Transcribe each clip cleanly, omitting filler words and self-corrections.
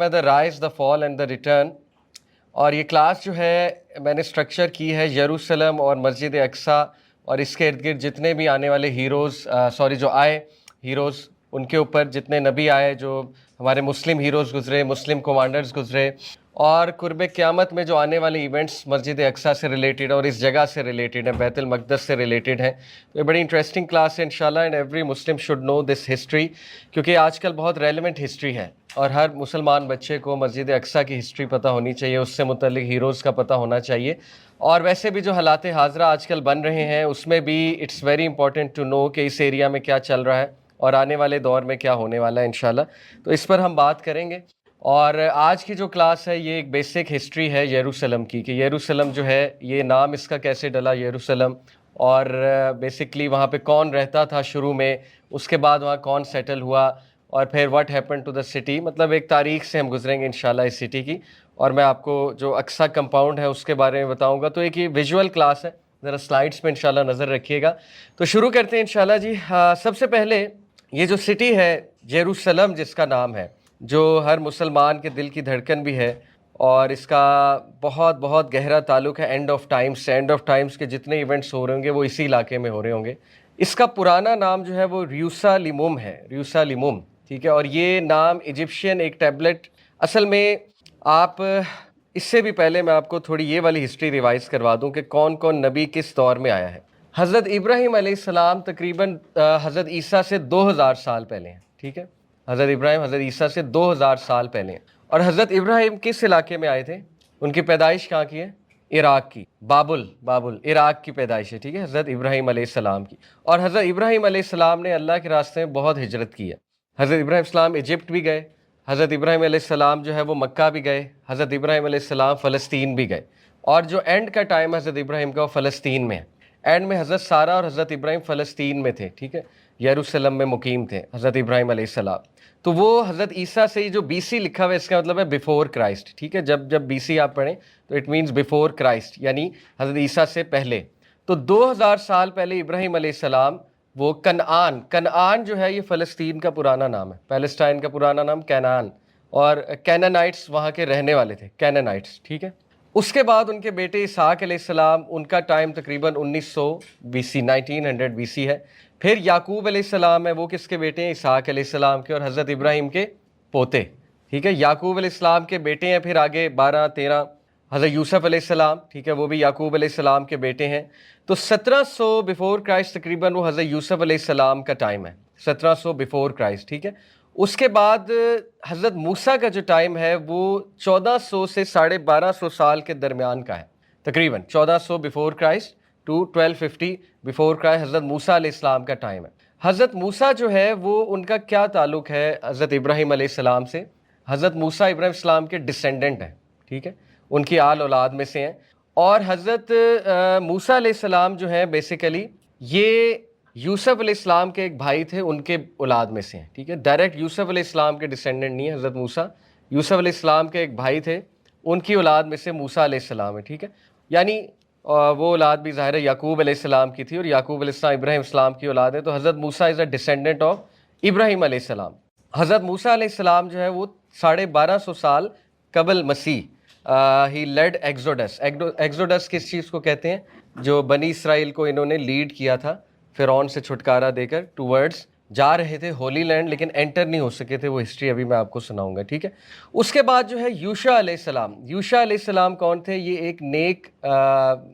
میں the rise the fall and the return, اور یہ کلاس جو ہے میں نے اسٹرکچر کی ہے یروشلم اور مسجد اقصیٰ اور اس کے ارد گرد جتنے بھی آنے والے ہیروز جو آئے ہیروز، ان کے اوپر جتنے نبی آئے، جو ہمارے مسلم ہیروز گزرے، مسلم کمانڈرز گزرے، اور قرب قیامت میں جو آنے والے ایونٹس مسجد اقصیٰ سے ریلیٹڈ اور اس جگہ سے ریلیٹڈ ہیں، بیت المقدس سے ریلیٹڈ ہیں. تو یہ بڑی انٹرسٹنگ کلاس ہے انشاءاللہ، and every Muslim should know this history, کیونکہ آج کل بہت ریلیونٹ ہسٹری ہے اور ہر مسلمان بچے کو مسجد اقصیٰ کی ہسٹری پتہ ہونی چاہیے، اس سے متعلق ہیروز کا پتہ ہونا چاہیے. اور ویسے بھی جو حالات حاضرہ آج کل بن رہے ہیں اس میں بھی it's very important to know کہ اس ایریا میں کیا چل رہا ہے اور آنے والے دور میں کیا ہونے والا ہے انشاءاللہ. تو اس پر ہم بات کریں گے. اور آج کی جو کلاس ہے یہ ایک بیسک ہسٹری ہے یروشلم کی، کہ یروشلم جو ہے یہ نام اس کا کیسے ڈلا یروشلم، اور بیسکلی وہاں پہ کون رہتا تھا شروع میں، اس کے بعد وہاں کون سیٹل ہوا، اور پھر what happen to the city. مطلب ایک تاریخ سے ہم گزریں گے انشاءاللہ اس سٹی کی، اور میں آپ کو جو اقصیٰ کمپاؤنڈ ہے اس کے بارے میں بتاؤں گا. تو ایک یہ ویژول کلاس ہے، ذرا سلائڈس پہ انشاءاللہ نظر رکھیے گا. تو شروع کرتے ہیں انشاءاللہ جی. سب سے پہلے یہ جو سٹی ہے یروشلم جس کا نام ہے، جو ہر مسلمان کے دل کی دھڑکن بھی ہے، اور اس کا بہت بہت گہرا تعلق ہے اینڈ آف ٹائمز سے. اینڈ آف ٹائمز کے جتنے ایونٹس ہو رہے ہوں گے وہ اسی علاقے میں ہو رہے ہوں گے. اس کا پرانا نام جو ہے وہ ریوسالمم ہے، ریوسالمم، ٹھیک ہے. اور یہ نام ایجپشین ایک ٹیبلٹ، اصل میں آپ اس سے بھی پہلے میں آپ کو تھوڑی یہ والی ہسٹری ریوائز کروا دوں کہ کون کون نبی کس دور میں آیا ہے. حضرت ابراہیم علیہ السلام تقریباً حضرت عیسیٰ سے 2000 سال پہلے ہیں، ٹھیک ہے. حضرت ابراہیم حضرت عیسیٰ سے 2000 سال پہلے ہیں. اور حضرت ابراہیم کس علاقے میں آئے تھے؟ ان کی پیدائش کہاں کی ہے؟ عراق کی. بابل عراق کی پیدائش ہے، ٹھیک ہے، حضرت ابراہیم علیہ السلام کی. اور حضرت ابراہیم علیہ السلام نے اللہ کے راستے میں بہت ہجرت کی ہے. حضرت ابراہیم السلام ایجپٹ بھی گئے، حضرت ابراہیم علیہ السلام جو ہے وہ مکہ بھی گئے، حضرت ابراہیم علیہ السلام فلسطین بھی گئے. اور جو اینڈ کا ٹائم حضرت ابراہیم کا وہ فلسطین میں ہے. اینڈ میں حضرت سارہ اور حضرت ابراہیم فلسطین میں تھے، ٹھیک ہے، یروشلم میں مقیم تھے حضرت ابراہیم علیہ السلام. تو وہ حضرت عیسیٰ سے ہی جو بی سی لکھا ہوا ہے اس کا مطلب ہے بیفور کرائسٹ، ٹھیک ہے. جب بی سی آپ پڑھیں تو اٹ مینز بیفور کرائسٹ، یعنی حضرت عیسیٰ سے پہلے. تو 2000 سال پہلے ابراہیم علیہ السلام وہ کنعان جو ہے یہ فلسطین کا پرانا نام ہے، پیلسٹائن کا پرانا نام کینان، اور کینانائٹس وہاں کے رہنے والے تھے، کینانائٹس، ٹھیک ہے. اس کے بعد ان کے بیٹے اسحاق علیہ السلام، ان کا ٹائم تقریباً 1900 بی سی ہے. پھر یعقوب علیہ السلام ہے، وہ کس کے بیٹے ہیں؟ اسحاق علیہ السلام کے اور حضرت ابراہیم کے پوتے، ٹھیک ہے. یعقوب علیہ السلام کے بیٹے ہیں، پھر آگے 12-13 حضرت یوسف علیہ السلام، ٹھیک ہے، وہ بھی یعقوب علیہ السلام کے بیٹے ہیں. تو 1700 بیفور کرائسٹ تقریباً وہ حضرت یوسف علیہ السلام کا ٹائم ہے، 1700 بیفور کرائسٹ، ٹھیک ہے. اس کے بعد حضرت موسیٰ کا جو ٹائم ہے وہ 1400 سے 1250 سال کے درمیان کا ہے، تقریباً 1400 before Christ to 1250 before Christ Hazrat Musa علیہ السلام کا ٹائم ہے. حضرت موسیٰ جو ہے وہ ان کا کیا تعلق ہے حضرت ابراہیم علیہ السلام سے؟ حضرت موسیٰ ابراہیم السلام کے ڈسینڈنٹ ہیں، ٹھیک ہے، ان کی آل اولاد میں سے ہیں. اور حضرت موسیٰ علیہ السلام جو ہیں بیسیکلی یہ یوسف علیہ السلام کے ایک بھائی تھے، ان کے اولاد میں سے ہیں، ٹھیک ہے. ڈائریکٹ یوسف علیہ السلام کے ڈسینڈنٹ نہیں ہے حضرت موسیٰ، یوسف علیہ السلام کے ایک بھائی تھے، ان کی اولاد میں سے موسیٰ علیہ السلام ہے، ٹھیک ہے. یعنی وہ اولاد بھی ظاہر ہے یعقوب علیہ السلام کی تھی، اور یعقوب علیہ السلام ابراہیم السلام کی اولاد ہے. تو حضرت موسیٰ از اے ڈسینڈنٹ آف ابراہیم علیہ السلام. حضرت موسیٰ علیہ السلام جو ہے وہ 1250 سال قبل مسیح ہی لیڈ ایگزوڈس. ایگزوڈس کس چیز کو کہتے ہیں؟ جو بنی اسرائیل کو انہوں نے لیڈ کیا تھا فرعون سے چھٹکارا دے کر، ٹوورڈز جا رہے تھے ہولی لینڈ، لیکن انٹر نہیں ہو سکے تھے. وہ ہسٹری ابھی میں آپ کو سناؤں گا، ٹھیک ہے. اس کے بعد جو ہے یوشع علیہ السلام. یوشع علیہ السلام کون تھے؟ یہ ایک نیک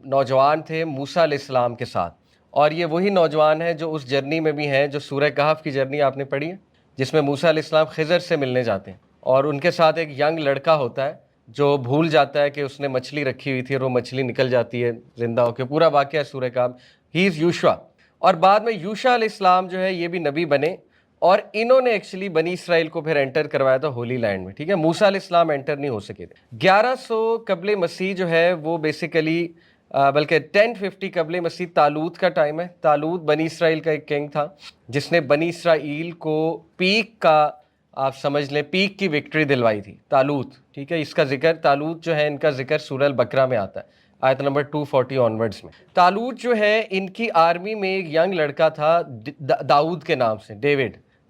نوجوان تھے موسیٰ علیہ السلام کے ساتھ، اور یہ وہی نوجوان ہیں جو اس جرنی میں بھی ہیں جو سورہ کہف کی جرنی آپ نے پڑھی ہے، جس میں موسیٰ علیہ السلام خضر سے ملنے جاتے ہیں، اور ان کے ساتھ ایک ینگ لڑکا ہوتا ہے جو بھول جاتا ہے کہ اس نے مچھلی رکھی ہوئی تھی، اور وہ مچھلی نکل جاتی ہے زندہ ہو کے. پورا واقعہ ہے سورہ کہف. ہی از یوشع. اور بعد میں یوشع علیہ السلام جو ہے یہ بھی نبی بنے، اور انہوں نے ایکچولی بنی اسرائیل کو پھر انٹر کروایا تھا ہولی لینڈ میں، ٹھیک ہے. موسیٰ علیہ السلام انٹر نہیں ہو سکے تھے. 1100 قبل مسیح جو ہے وہ بیسیکلی بلکہ 1050 قبل مسیح طالوت کا ٹائم ہے. طالوت بنی اسرائیل کا ایک کنگ تھا جس نے بنی اسرائیل کو پیک کا، آپ سمجھ لیں پیک کی وکٹری دلوائی تھی، طالوت، ٹھیک ہے. اس کا ذکر طالوت جو ہے ان کا ذکر سورہ البقرہ میں آتا ہے، آیت نمبر 240 آنورڈز میں. طالوت جو ہے ان کی آرمی میں ایک ینگ لڑکا تھا داؤد کے نام سے،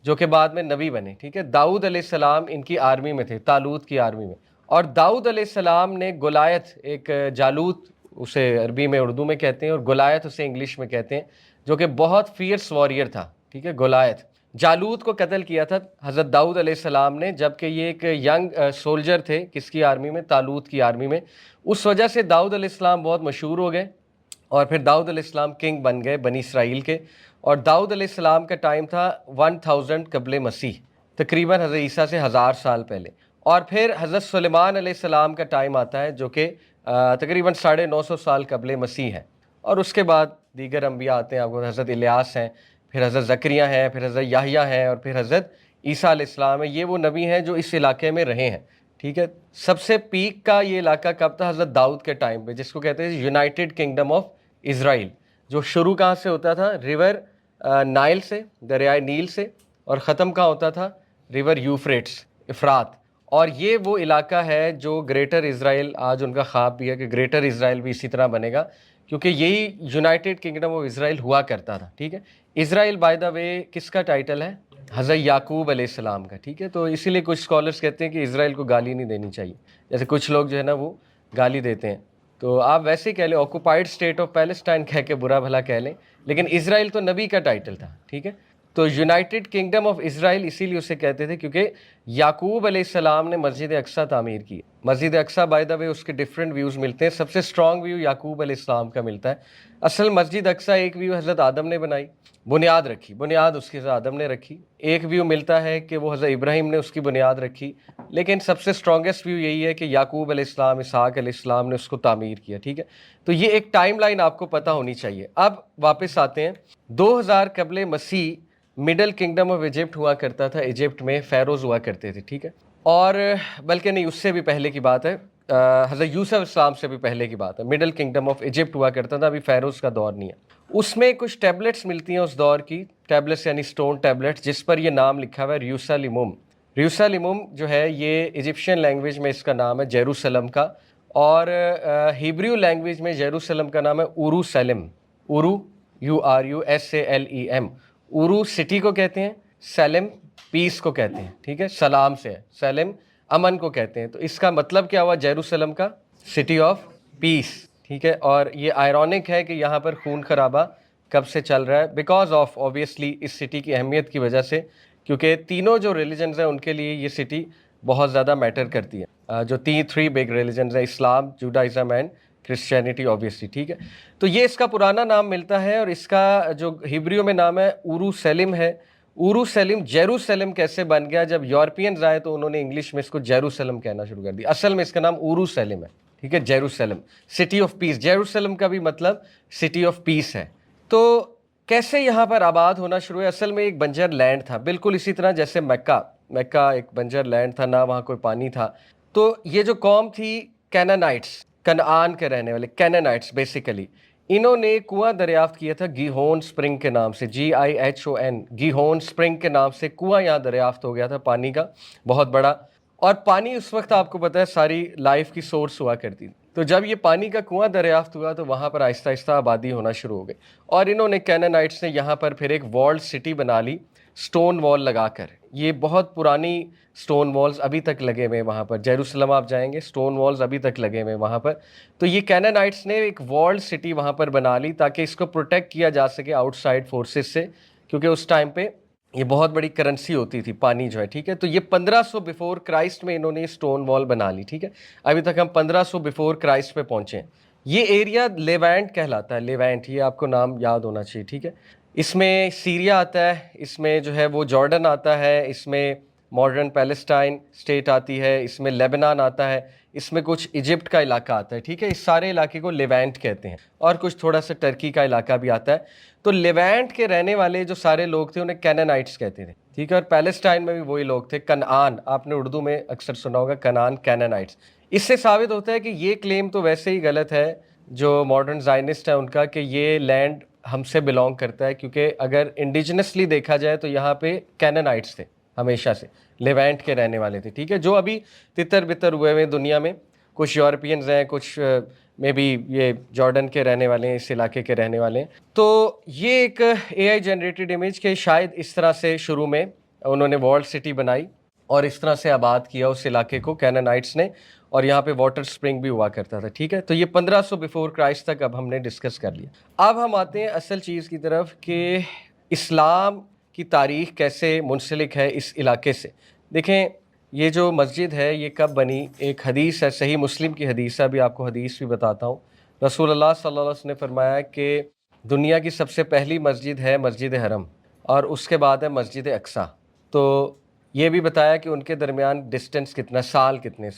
جو کہ بعد میں نبی بنے, ٹھیک ہے. داؤد علیہ السلام ان کی آرمی میں تھے, طالوت کی آرمی میں. اور داؤد علیہ السلام نے گولایت, ایک جالوت اسے عربی میں اردو میں کہتے ہیں, اور گولایت اسے انگلش میں کہتے ہیں, جو کہ بہت فیئرس واریر تھا, ٹھیک ہے. گولایت, جالوت کو قتل کیا تھا حضرت داؤد علیہ السلام نے, جبکہ یہ ایک ینگ سولجر تھے کس کی آرمی میں, طالوت کی آرمی میں. اس وجہ سے داؤد علیہ السلام بہت مشہور ہو گئے, اور پھر داؤد علیہ السلام کنگ بن گئے بنی اسرائیل کے. اور داؤد علیہ السلام کا ٹائم تھا 1000 قبل مسیح, تقریباً حضرت عیسیٰ سے 1000 سال پہلے. اور پھر حضرت سلیمان علیہ السلام کا ٹائم آتا ہے جو کہ تقریباً 950 سال قبل مسیح ہے. اور اس کے بعد دیگر انبیاء آتے ہیں, آپ کو حضرت الیاس ہیں, پھر حضرت زکریہ ہیں, پھر حضرت یحییٰ ہیں, اور پھر حضرت عیسیٰ علیہ السلام ہیں. یہ وہ نبی ہیں جو اس علاقے میں رہے ہیں, ٹھیک ہے. سب سے پیک کا یہ علاقہ کب تھا, حضرت داؤد کے ٹائم پہ, جس کو کہتے ہیں یونائٹڈ کنگڈم آف اسرائیل, جو شروع کہاں سے ہوتا تھا, ریور نائل سے, دریائے نیل سے, اور ختم کہاں ہوتا تھا, ریور یوفریٹس, افرات. اور یہ وہ علاقہ ہے جو گریٹر اسرائیل, آج ان کا خواب بھی ہے کہ گریٹر اسرائیل بھی اسی طرح بنے گا, کیونکہ یہی یونائٹڈ کنگڈم آف اسرائیل ہوا کرتا تھا, ٹھیک ہے. اسرائیل بائی دا وے کس کا ٹائٹل ہے, حضرت یعقوب علیہ السلام کا, ٹھیک ہے. تو اسی لیے کچھ اسکالرس کہتے ہیں کہ اسرائیل کو گالی نہیں دینی چاہیے, جیسے کچھ لوگ جو ہے نا وہ گالی دیتے ہیں. تو آپ ویسے ہی کہہ لیں, آکوپائڈ اسٹیٹ آف پیلسٹائن کہہ کے برا بھلا کہہ لیں, لیکن اسرائیل تو نبی کا ٹائٹل تھا, ٹھیک ہے. تو یونائٹڈ کنگڈم آف اسرائیل اسی لیے اسے کہتے تھے کیونکہ یعقوب علیہ السلام نے مسجد اقصیٰ تعمیر کی. مسجد اقصیٰ بائی دا وے اس کے ڈفرینٹ ویوز ملتے ہیں, سب سے اسٹرانگ ویو یعقوب علیہ السلام کا ملتا ہے. اصل مسجد اقصیٰ ایک ویو حضرت آدم نے بنائی, بنیاد رکھی, بنیاد اس کی حضرت آدم نے رکھی. ایک ویو ملتا ہے کہ وہ حضرت ابراہیم نے اس کی بنیاد رکھی, لیکن سب سے اسٹرانگیسٹ ویو یہی ہے کہ یعقوب علیہ السلام, اسحاق علیہ السلام نے اس کو تعمیر کیا, ٹھیک ہے. تو یہ ایک ٹائم لائن آپ کو پتہ ہونی چاہیے. اب واپس آتے ہیں, 2000 قبل مسیح مڈل کنگڈم آف ایجپٹ ہوا کرتا تھا, ایجپٹ میں فیروز ہوا کرتے تھے, ٹھیک ہے. اور بلکہ نہیں, اس سے بھی پہلے کی بات ہے, حضرت یوسف السلام سے بھی پہلے کی بات ہے. مڈل کنگڈم آف ایجپٹ ہوا کرتا تھا, ابھی فیروز کا دور نہیں ہے. اس میں کچھ ٹیبلٹس ملتی ہیں اس دور کی, ٹیبلٹس یعنی سٹون ٹیبلٹس, جس پر یہ نام لکھا ہوا ہے ریوسالمم. ریوسالمم جو ہے یہ ایجپشین لینگویج میں اس کا نام ہے جیروسلم کا, اور ہیبریو لینگویج میں جیروسلم کا نام ہے اورو-سیلم. اورو, URUSALEM. اورو سٹی کو کہتے ہیں, سیلم پیس کو کہتے ہیں, ٹھیک ہے, سلام سے ہے. سیلم امن کو کہتے ہیں. تو اس کا مطلب کیا ہوا, جیروسلم کا سٹی آف پیس, ٹھیک ہے. اور یہ آئرونک ہے کہ یہاں پر خون خرابہ کب سے چل رہا ہے, بیکاز آف اوبیسلی اس سٹی کی اہمیت کی وجہ سے, کیونکہ تینوں جو ریلیجنز ہیں ان کے لیے یہ سٹی بہت زیادہ میٹر کرتی ہے. جو 3 بگ ریلیجنز ہیں, اسلام, جوڈائزم اینڈ کرسچینٹی اوبیسلی, ٹھیک ہے. تو یہ اس کا پرانا نام ملتا ہے, اور اس کا جو ہیبریو میں نام ہے اورو-سیلم ہے. اورو-سیلم جیروسلم کیسے بن گیا, جب یورپینز آئے تو انہوں نے انگلش میں اس کو جیروسلم کہنا شروع کر دیا. اصل میں اس کا نام اورو-سیلم ہے, ٹھیک ہے, Jerusalem, city of peace. Jerusalem کا بھی مطلب سٹی آف پیس ہے. تو کیسے یہاں پر آباد ہونا شروع ہے, اصل میں ایک بنجر لینڈ تھا, بالکل اسی طرح جیسے مکہ ایک بنجر لینڈ تھا, نہ وہاں کوئی پانی تھا. تو یہ جو قوم تھی کینانائٹس, کنعان کے رہنے والے کینانائٹس, بیسیکلی انہوں نے کنواں دریافت کیا تھا گیہون سپرنگ کے نام سے, GIHON, گیہون سپرنگ کے نام سے کنواں یہاں دریافت ہو گیا تھا, پانی کا بہت بڑا. اور پانی اس وقت آپ کو پتہ ہے ساری لائف کی سورس ہوا کرتی تھی. تو جب یہ پانی کا کنواں دریافت ہوا تو وہاں پر آہستہ آہستہ آبادی ہونا شروع ہو گئی, اور انہوں نے کینانائٹس نے یہاں پر پھر ایک والڈ سٹی بنا لی, سٹون وال لگا کر. یہ بہت پرانی سٹون والز ابھی تک لگے ہوئے وہاں پر, جیروسلم آپ جائیں گے سٹون والز ابھی تک لگے ہوئے وہاں پر. تو یہ کینانائٹس نے ایک والڈ سٹی وہاں پر بنا لی تاکہ اس کو پروٹیکٹ کیا جا سکے آؤٹ سائڈ فورسز سے, کیونکہ اس ٹائم پہ یہ بہت بڑی کرنسی ہوتی تھی پانی جو ہے, ٹھیک ہے. تو یہ 1500 بیفور کرائسٹ میں انہوں نے سٹون وال بنا لی, ٹھیک ہے. ابھی تک ہم 1500 بیفور کرائسٹ پہ پہنچے ہیں. یہ ایریا لیوانٹ کہلاتا ہے, لیوانٹ, یہ آپ کو نام یاد ہونا چاہیے, ٹھیک ہے. اس میں سیریا آتا ہے, اس میں جو ہے وہ جارڈن آتا ہے, اس میں ماڈرن پیلسٹائن اسٹیٹ آتی ہے, اس میں لیبنان آتا ہے, اس میں کچھ ایجپٹ کا علاقہ آتا ہے, ٹھیک ہے. اس سارے علاقے کو لیوانٹ کہتے ہیں, اور کچھ تھوڑا سا ٹرکی کا علاقہ بھی آتا ہے. تو لیوانٹ کے رہنے والے جو سارے لوگ تھے انہیں کینانائٹس کہتے تھے, ٹھیک ہے. اور پیلسٹائن میں بھی وہی لوگ تھے, کنعان, آپ نے اردو میں اکثر سنا ہوگا کنعان, کینانائٹس. اس سے ثابت ہوتا ہے کہ یہ کلیم تو ویسے ہی غلط ہے جو ماڈرن زائنسٹ ہے ان کا, کہ یہ لینڈ ہم سے بلونگ کرتا ہے, کیونکہ اگر انڈیجنسلی دیکھا جائے تو یہاں پہ کینانائٹس تھے ہمیشہ سے, لیوانٹ کے رہنے والے تھے, ٹھیک ہے. جو ابھی تتر بتر ہوئے ہوئے دنیا میں, کچھ یورپینز ہیں, کچھ میں بھی یہ جارڈن کے رہنے والے ہیں, اس علاقے کے رہنے والے ہیں. تو یہ ایک AI جنریٹڈ امیج کہ شاید اس طرح سے شروع میں انہوں نے وال سٹی بنائی اور اس طرح سے آباد کیا اس علاقے کو کینانائٹس نے, اور یہاں پہ واٹر سپرنگ بھی ہوا کرتا تھا. ٹھیک ہے, تو یہ 1500 بیفور کرائسٹ تک اب ہم نے ڈسکس کر لیا. اب ہم آتے ہیں اصل چیز کی طرف کہ اسلام کی تاریخ کیسے منسلک ہے اس علاقے سے. دیکھیں یہ جو مسجد ہے یہ کب بنی, ایک حدیث ہے, صحیح مسلم کی حدیث ہے, ابھی آپ کو حدیث بھی بتاتا ہوں. رسول اللہ صلی اللہ علیہ وسلم نے فرمایا کہ دنیا کی سب سے پہلی مسجد ہے مسجد حرم, اور اس کے بعد ہے مسجد اقصیٰ. تو یہ بھی بتایا کہ ان کے درمیان ڈسٹنس کتنا, سال کتنے,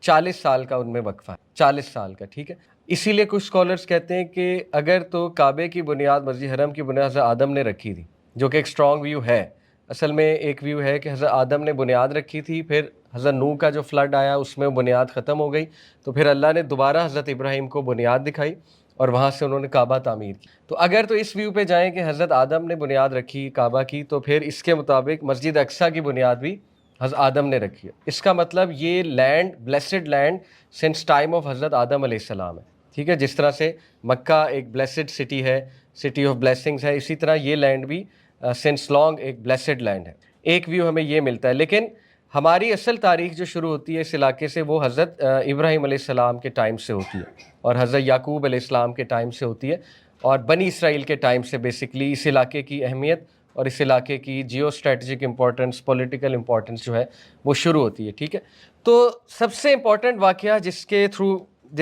40 سال کا ان میں وقفہ ہے, 40 سال کا. ٹھیک ہے, اسی لیے کچھ اسکالرس کہتے ہیں کہ اگر تو کعبے کی بنیاد مسجد حرم کی بنیاد حضرت آدم نے رکھی تھی, جو کہ ایک اسٹرانگ ویو ہے. اصل میں ایک ویو ہے کہ حضرت آدم نے بنیاد رکھی تھی, پھر حضرت نوح کا جو فلڈ آیا اس میں بنیاد ختم ہو گئی, تو پھر اللہ نے دوبارہ حضرت ابراہیم کو بنیاد دکھائی اور وہاں سے انہوں نے کعبہ تعمیر کی. تو اگر تو اس ویو پہ جائیں کہ حضرت آدم نے بنیاد رکھی کعبہ کی, تو پھر اس کے مطابق مسجد اقصیٰ کی بنیاد بھی حضرت آدم نے رکھی ہے. اس کا مطلب یہ land blessed land since time of Hazrat Adam علیہ السلام ہے. ٹھیک ہے, جس طرح سے مکہ ایک بلیسڈ سٹی ہے, سٹی آف بلیسنگز ہے, اسی طرح یہ لینڈ بھی سنس لانگ ایک بلیسڈ لینڈ ہے. ایک ویو ہمیں یہ ملتا ہے. لیکن ہماری اصل تاریخ جو شروع ہوتی ہے اس علاقے سے وہ حضرت ابراہیم علیہ السلام کے ٹائم سے ہوتی ہے, اور حضرت یعقوب علیہ السلام کے ٹائم سے ہوتی ہے, اور بنی اسرائیل کے ٹائم سے بیسکلی اس علاقے کی اہمیت اور اس علاقے کی geostrategic importance, political importance جو ہے وہ شروع ہوتی ہے. ٹھیک ہے, تو سب سے امپورٹنٹ واقعہ جس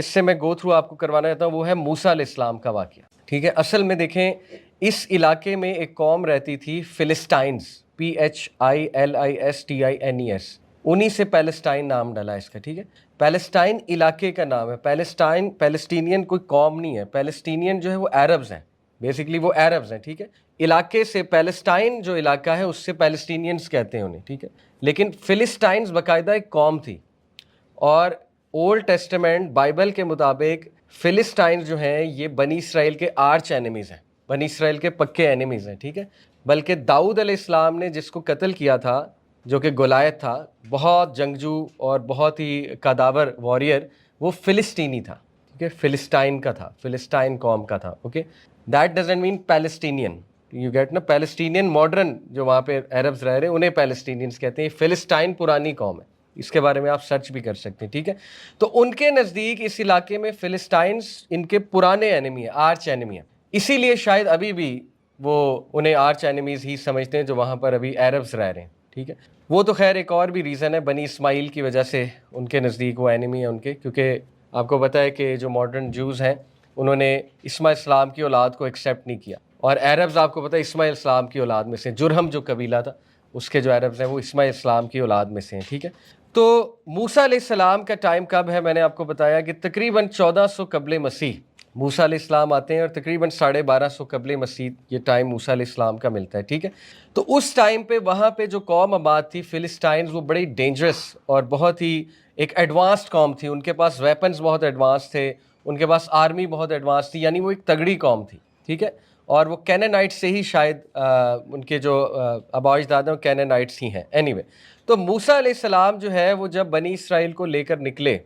سے میں گو تھرو آپ کو کروانا چاہتا ہوں وہ ہے موسیٰ علیہ السلام کا واقعہ. ٹھیک ہے, اصل میں دیکھیں اس علاقے میں ایک قوم رہتی تھی فلسطائنز, PHILISTINES, انہی سے پیلسٹائن نام ڈالا اس کا. ٹھیک ہے, پیلسٹائن علاقے کا نام ہے. پیلسٹینین کوئی قوم نہیں ہے, پیلسٹینین جو ہے وہ عربز ہیں, بیسکلی وہ عربز ہیں. ٹھیک ہے, علاقے سے پیلسٹائن جو علاقہ ہے اس سے پیلسٹینینز کہتے ہیں انہیں. ٹھیک ہے, لیکن فلسطائنز باقاعدہ ایک قوم تھی, اور اولڈ ٹیسٹمنٹ بائبل کے مطابق فلسطائنز جو ہیں یہ بنی اسرائیل کے آرچ اینیمیز ہیں, بنی اسرائیل کے پکے اینیمیز ہیں. ٹھیک ہے, بلکہ داؤد علیہ السلام نے جس کو قتل کیا تھا جو کہ گولیت تھا, بہت جنگجو اور بہت ہی قداور واریر, وہ فلسطینی تھا. ٹھیک ہے, فلسطائن کا تھا, فلسطائن قوم کا تھا. Okay, that doesn't mean Palestinian, you get نا, پیلسٹینین ماڈرن جو وہاں پہ عربز رہ رہے ہیں انہیں پیلسٹینینز کہتے ہیں. فلسطائن پرانی قوم ہے, اس کے بارے میں آپ سرچ بھی کر سکتے ہیں. ٹھیک ہے, تو ان کے نزدیک اس علاقے میں فلسطائنز ان کے پرانے اینیمی ہیں, آرچ اینیمی ہیں. اسی لیے شاید ابھی بھی وہ انہیں آرچ اینیمیز ہی سمجھتے ہیں جو وہاں پر ابھی عربز رہ رہے ہیں. ٹھیک ہے, وہ تو خیر ایک اور بھی ریزن ہے, بنی اسماعیل کی وجہ سے ان کے نزدیک وہ اینیمی ہیں ان کے, کیونکہ آپ کو پتہ ہے کہ جو ماڈرن جوز ہیں انہوں نے اسماعیل السلام کی اولاد کو ایکسیپٹ نہیں کیا, اور عربز آپ کو پتہ ہے اسماعیل السلام کی اولاد میں سے, جرہم جو قبیلہ تھا اس کے جو عربز ہیں وہ اسماعیل السلام کی اولاد میں سے ہیں. ٹھیک ہے, تو موسیٰ علیہ السلام کا ٹائم کب ہے, میں نے آپ کو بتایا کہ تقریباً 1400 قبل مسیح موسیٰ علیہ السلام آتے ہیں, اور تقریباً 1250 قبل مسیح یہ ٹائم موسیٰ علیہ السلام کا ملتا ہے. ٹھیک ہے, تو اس ٹائم پہ وہاں پہ جو قوم آباد تھی فلسطائنز, وہ بڑی ڈینجرس اور بہت ہی ایک ایڈوانسڈ قوم تھی. ان کے پاس ویپنز بہت ایڈوانس تھے, ان کے پاس آرمی بہت ایڈوانس تھی, یعنی وہ ایک تگڑی قوم تھی. ٹھیک ہے, اور وہ کینانائٹ سے ہی شاید ان کے جو آباء اجداد ہیں وہ کینانائٹس ہی ہیں. اینی وے, تو موسیٰ علیہ السلام جو ہے وہ جب بنی اسرائیل کو لے کر نکلے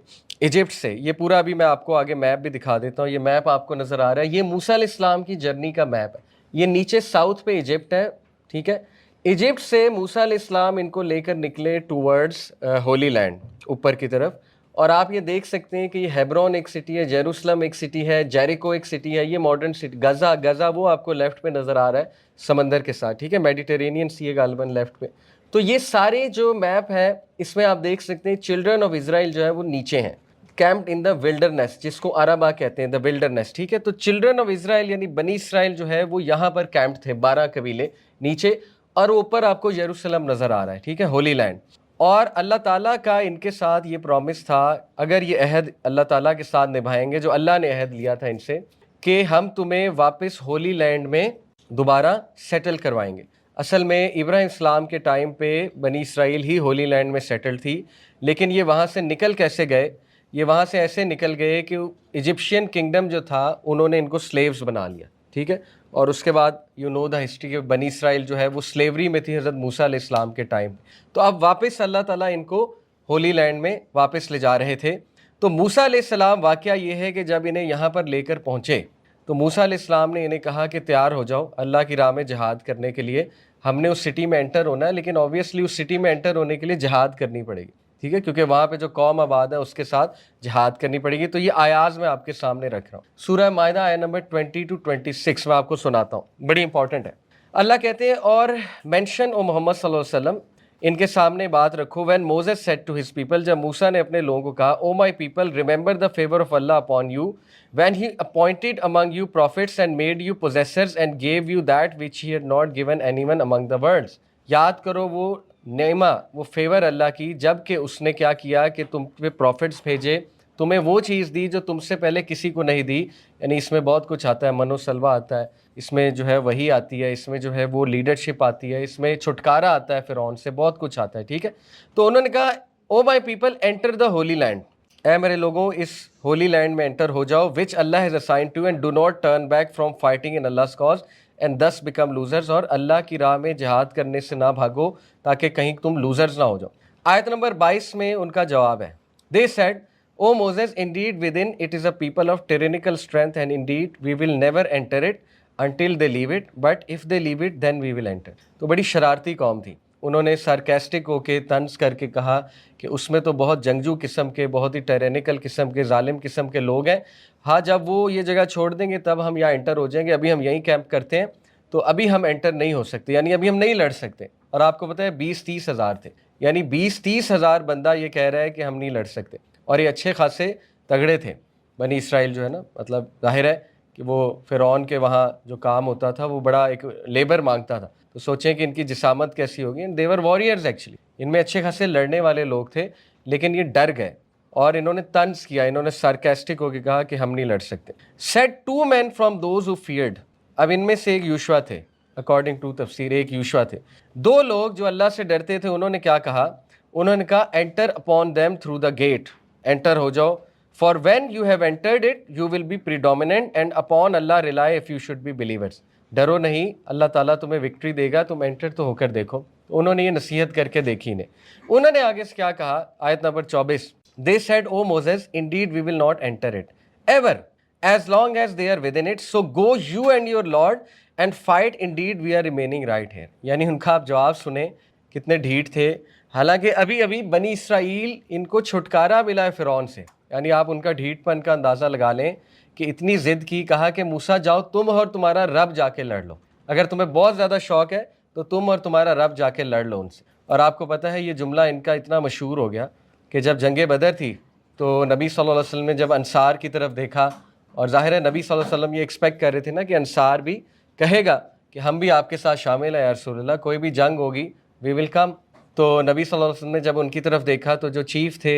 ایجپٹ سے, یہ پورا ابھی میں آپ کو آگے میپ بھی دکھا دیتا ہوں, یہ میپ آپ کو نظر آ رہا ہے, یہ موسیٰ علیہ السلام کی جرنی کا میپ ہے. یہ نیچے ساؤتھ پہ ایجپٹ ہے. ٹھیک ہے, ایجپٹ سے موسیٰ علیہ السلام ان کو لے کر نکلے ٹورڈز ہولی لینڈ, اوپر کی طرف, اور آپ یہ دیکھ سکتے ہیں کہ یہ ہیبرون ایک سٹی ہے, جیروسلم ایک سٹی ہے, جیریکو ایک سٹی ہے, یہ ماڈرن سٹی, غزہ وہ آپ کو لیفٹ پہ نظر آ رہا ہے سمندر کے ساتھ. ٹھیک ہے, میڈیٹرینین سی ہے غالباً لیفٹ پہ. تو یہ سارے جو میپ ہے اس میں آپ دیکھ سکتے ہیں چلڈرن آف اسرائیل جو ہے وہ نیچے ہیں, کیمپڈ ان دا ولڈرنیس, جس کو عربا کہتے ہیں, دا ولڈرنیس. ٹھیک ہے, تو چلڈرن آف اسرائیل یعنی بنی اسرائیل جو ہے وہ یہاں پر کیمپڈ تھے, 12 قبیلے نیچے, اور اوپر آپ کو یروشلم نظر آ رہا ہے. ٹھیک ہے, ہولی لینڈ. اور اللہ تعالیٰ کا ان کے ساتھ یہ پرومس تھا, اگر یہ عہد اللہ تعالیٰ کے ساتھ نبھائیں گے جو اللہ نے عہد لیا تھا ان سے, کہ ہم تمہیں واپس ہولی لینڈ میں دوبارہ سیٹل کروائیں گے. اصل میں ابراہیم السلام کے ٹائم پہ بنی اسرائیل ہی ہولی لینڈ میں سیٹل تھی, لیکن یہ وہاں سے نکل کیسے گئے, یہ وہاں سے ایسے نکل گئے کہ ایجپشین کنگڈم جو تھا انہوں نے ان کو سلیوز بنا لیا. ٹھیک ہے, اور اس کے بعد یو نو دا ہسٹری کہ بنی اسرائیل جو ہے وہ سلیوری میں تھی حضرت موسیٰ علیہ السلام کے ٹائم. تو اب واپس اللہ تعالیٰ ان کو ہولی لینڈ میں واپس لے جا رہے تھے. تو موسیٰ علیہ السلام, واقعہ یہ ہے کہ جب انہیں یہاں پر لے کر پہنچے تو موسیٰ علیہ السلام نے انہیں کہا کہ تیار ہو جاؤ اللہ کی راہ میں جہاد کرنے کے لیے, ہم نے اس سٹی میں انٹر ہونا ہے، لیکن آبویسلی اس سٹی میں انٹر ہونے کے لیے جہاد کرنی پڑے گی، ٹھیک ہے، کیونکہ وہاں پہ جو قوم آباد ہے اس کے ساتھ جہاد کرنی پڑے گی. تو یہ آیاز میں آپ کے سامنے رکھ رہا ہوں. سورہ مائدہ آیت نمبر 20 to 26 میں آپ کو سناتا ہوں، بڑی امپورٹنٹ ہے. اللہ کہتے ہیں اور مینشن او محمد صلی اللہ علیہ وسلم، ان کے سامنے بات رکھو. When Moses said to his people, جب موسیٰ نے اپنے لوگوں کو کہا، O my people remember the favour of Allah upon you when he appointed among you prophets and made you possessors and gave you that which he had not given anyone among the worlds. یاد کرو وہ نعمہ، وہ fever اللہ کی، جب کہ اس نے کیا کیا کہ تم پہ پروفٹس بھیجے، تمہیں وہ چیز دی جو تم سے پہلے کسی کو نہیں دی. یعنی اس میں بہت کچھ آتا ہے، من و سلوہ آتا ہے، اس میں جو ہے وہی آتی ہے، اس میں جو ہے وہ لیڈرشپ آتی ہے، اس میں چھٹکارا آتا ہے فرعون سے، بہت کچھ آتا ہے، ٹھیک ہے. تو انہوں نے کہا O my people enter the holy land, اے میرے لوگوں اس ہولی لینڈ میں انٹر ہو جاؤ، which Allah has assigned to and do not turn back from fighting in Allah's cause and thus become losers, اور اللہ کی راہ میں جہاد کرنے سے نہ بھاگو تاکہ کہیں تم لوزرز نہ ہو جاؤ. آیت نمبر 22 میں ان کا جواب ہے، they said O Moses indeed within it is a people of tyrannical strength and indeed we will never enter it until they leave it but if they leave it then we will enter. تو بڑی شرارتی قوم تھی، انہوں نے sarcastic ہو کے طنز کر کے کہا کہ اس میں تو بہت جنگجو قسم کے، بہت ہی ٹیرینیکل قسم کے، ظالم قسم کے لوگ ہیں، ہاں جب وہ یہ جگہ چھوڑ دیں گے تب ہم یہاں انٹر ہو جائیں گے، ابھی ہم یہیں کیمپ کرتے ہیں تو ابھی ہم انٹر نہیں ہو سکتے، یعنی ابھی ہم نہیں لڑ سکتے. اور آپ کو پتہ ہے 20-30 ہزار تھے، یعنی 20-30 ہزار بندہ یہ کہہ رہا ہے کہ ہم نہیں لڑ سکتے، اور یہ اچھے خاصے تگڑے تھے. بنی اسرائیل جو ہے نا، مطلب ظاہر ہے کہ وہ فرعون کے وہاں جو کام ہوتا تھا وہ بڑا ایک لیبر مانگتا تھا، تو سوچیں کہ ان کی جسامت کیسی ہوگی. دیور واریئرز ایکچولی، ان میں اچھے خاصے لڑنے والے لوگ تھے، لیکن یہ ڈر گئے اور انہوں نے طنز کیا، انہوں نے سارکیسٹک ہو کے کہا کہ ہم نہیں لڑ سکتے. Said 2 men from those who feared، اب ان میں سے ایک یوشوا تھے، اکارڈنگ ٹو تفسیر ایک یوشوا تھے. 2 لوگ جو اللہ سے ڈرتے تھے، انہوں نے کیا کہا، انہوں نے کہا enter upon them through the gate, enter ہو جاؤ. For when you have entered it you will be predominant and upon Allah rely if you should be believers. ڈرو نہیں، اللہ تعالیٰ تمہیں وکٹری دے گا، تم انٹر تو ہو کر دیکھو. انہوں نے یہ نصیحت کر کے دیکھی انہیں. انہوں نے آگے سے کیا کہا، آیت نمبر 24، they said O Moses indeed we will not enter it ever as long as they are within it, so go you and your Lord and fight, indeed we are remaining right here. یعنی ان کا آپ جواب سنیں کتنے ڈھیٹ تھے، حالانکہ ابھی ابھی بنی اسرائیل ان کو چھٹکارا ملا ہے فرعون سے. یعنی آپ ان کا ڈھیٹ پن کا اندازہ لگا لیں کہ اتنی ضد کی، کہا کہ موسیٰ جاؤ تم اور تمہارا رب جا کے لڑ لو، اگر تمہیں بہت زیادہ شوق ہے تو تم اور تمہارا رب جا کے لڑ لو ان سے. اور آپ کو پتہ ہے یہ جملہ ان کا اتنا مشہور ہو گیا کہ جب جنگ بدر تھی تو نبی صلی اللہ علیہ وسلم نے جب انصار کی طرف دیکھا، اور ظاہر ہے نبی صلی اللہ علیہ وسلم یہ ایکسپیکٹ کر رہے تھے نا کہ انصار بھی کہے گا کہ ہم بھی آپ کے ساتھ شامل ہیں یا رسول اللہ، کوئی بھی جنگ ہوگی وی ول کم. تو نبی صلی اللہ علیہ وسلم نے جب ان کی طرف دیکھا تو جو چیف تھے،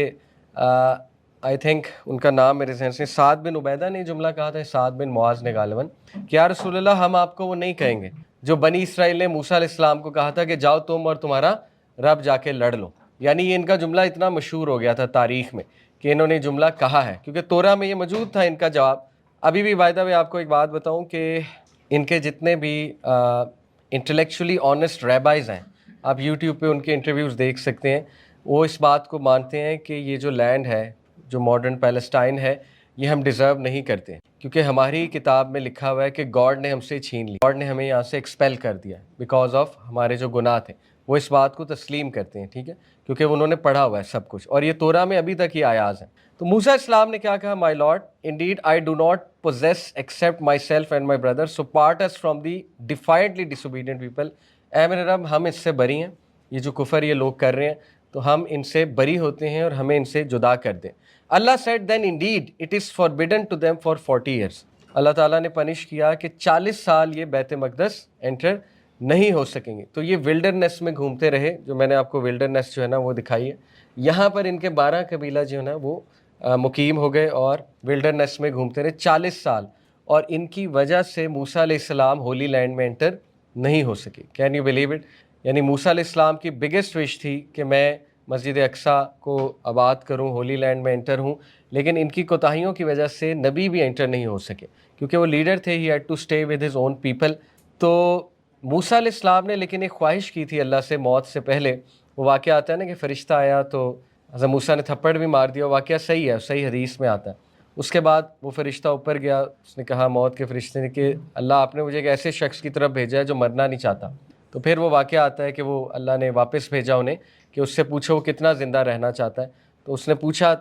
آئی تھنک ان کا نام میرے ذہن سے سعد بن عبیدہ نے جملہ کہا تھا، سعد بن معاذ نے غالباً، کہ یا رسول اللہ ہم آپ کو وہ نہیں کہیں گے جو بنی اسرائیل نے موسیٰ علیہ السلام کو کہا تھا کہ جاؤ تم اور تمہارا رب جا کے لڑ لو. یعنی یہ ان کا جملہ اتنا مشہور ہو گیا تھا تاریخ میں کہ انہوں نے جملہ کہا ہے، کیونکہ تورا میں یہ موجود تھا ان کا جواب. ابھی بھی بائی دا وے آپ کو ایک بات بتاؤں کہ ان کے جتنے بھی انٹلیکچولی آنیسٹ ریبائز ہیں، آپ یوٹیوب پہ ان کے انٹرویوز دیکھ سکتے ہیں، وہ اس بات کو مانتے ہیں کہ یہ جو لینڈ ہے، جو ماڈرن پیلسٹائن ہے، یہ ہم ڈیزرو نہیں کرتے، کیونکہ ہماری کتاب میں لکھا ہوا ہے کہ گاڈ نے ہم سے چھین لی، گاڈ نے ہمیں یہاں سے ایکسپیل کر دیا بیکاز آف ہمارے جو گناہ تھے. وہ اس بات کو تسلیم کرتے ہیں، ٹھیک ہے، کیونکہ انہوں نے پڑھا ہوا ہے سب کچھ، اور یہ تورا میں ابھی تک یہ آیاز ہیں. تو موسیٰ السلام نے کیا کہا، my lord indeed I do not possess except myself and my brother, so part us from the defiantly disobedient people. اے میرے رب ہم اس سے بری ہیں، یہ جو کفر یہ لوگ کر رہے ہیں تو ہم ان سے بری ہوتے ہیں اور ہمیں ان سے جدا کر دیں. اللہ said then indeed it is forbidden to them for 40 years. اللہ تعالیٰ نے پنش کیا کہ 40 سال یہ بیت مقدس انٹر نہیں ہو سکیں گے. تو یہ ولڈرنیس میں گھومتے رہے، جو میں نے آپ کو ولڈرنیس جو ہے نا وہ دکھائی ہے. یہاں پر ان کے 12 قبیلہ جو ہے نا وہ مقیم ہو گئے اور ولڈرنیس میں گھومتے رہے 40 سال، اور ان کی وجہ سے موسیٰ علیہ السلام ہولی لینڈ میں انٹر نہیں ہو سکے. Can you believe it? یعنی موسیٰ علیہ السلام کی بگیسٹ وش تھی کہ میں مسجد اقصیٰ کو آباد کروں، ہولی لینڈ میں انٹر ہوں، لیکن ان کی کوتاہیوں کی وجہ سے نبی بھی انٹر نہیں ہو سکے، کیونکہ وہ لیڈر تھے، he had to stay with his own people. تو موسیٰ علیہ السلام نے لیکن ایک خواہش کی تھی اللہ سے موت سے پہلے. وہ واقعہ آتا ہے نا کہ فرشتہ آیا تو حضرت موسیٰ نے تھپڑ بھی مار دیا، واقعہ صحیح ہے، صحیح حدیث میں آتا ہے. اس کے بعد وہ فرشتہ اوپر گیا، اس نے کہا موت کے فرشتے نے کہ اللہ آپ نے مجھے ایک ایسے شخص کی طرف بھیجا ہے جو مرنا نہیں چاہتا. تو تو پھر وہ واقعہ آتا ہے کہ وہ اللہ نے واپس بھیجا انہیں کہ اس سے پوچھو وہ کتنا زندہ رہنا چاہتا ہے. تو اس نے پوچھا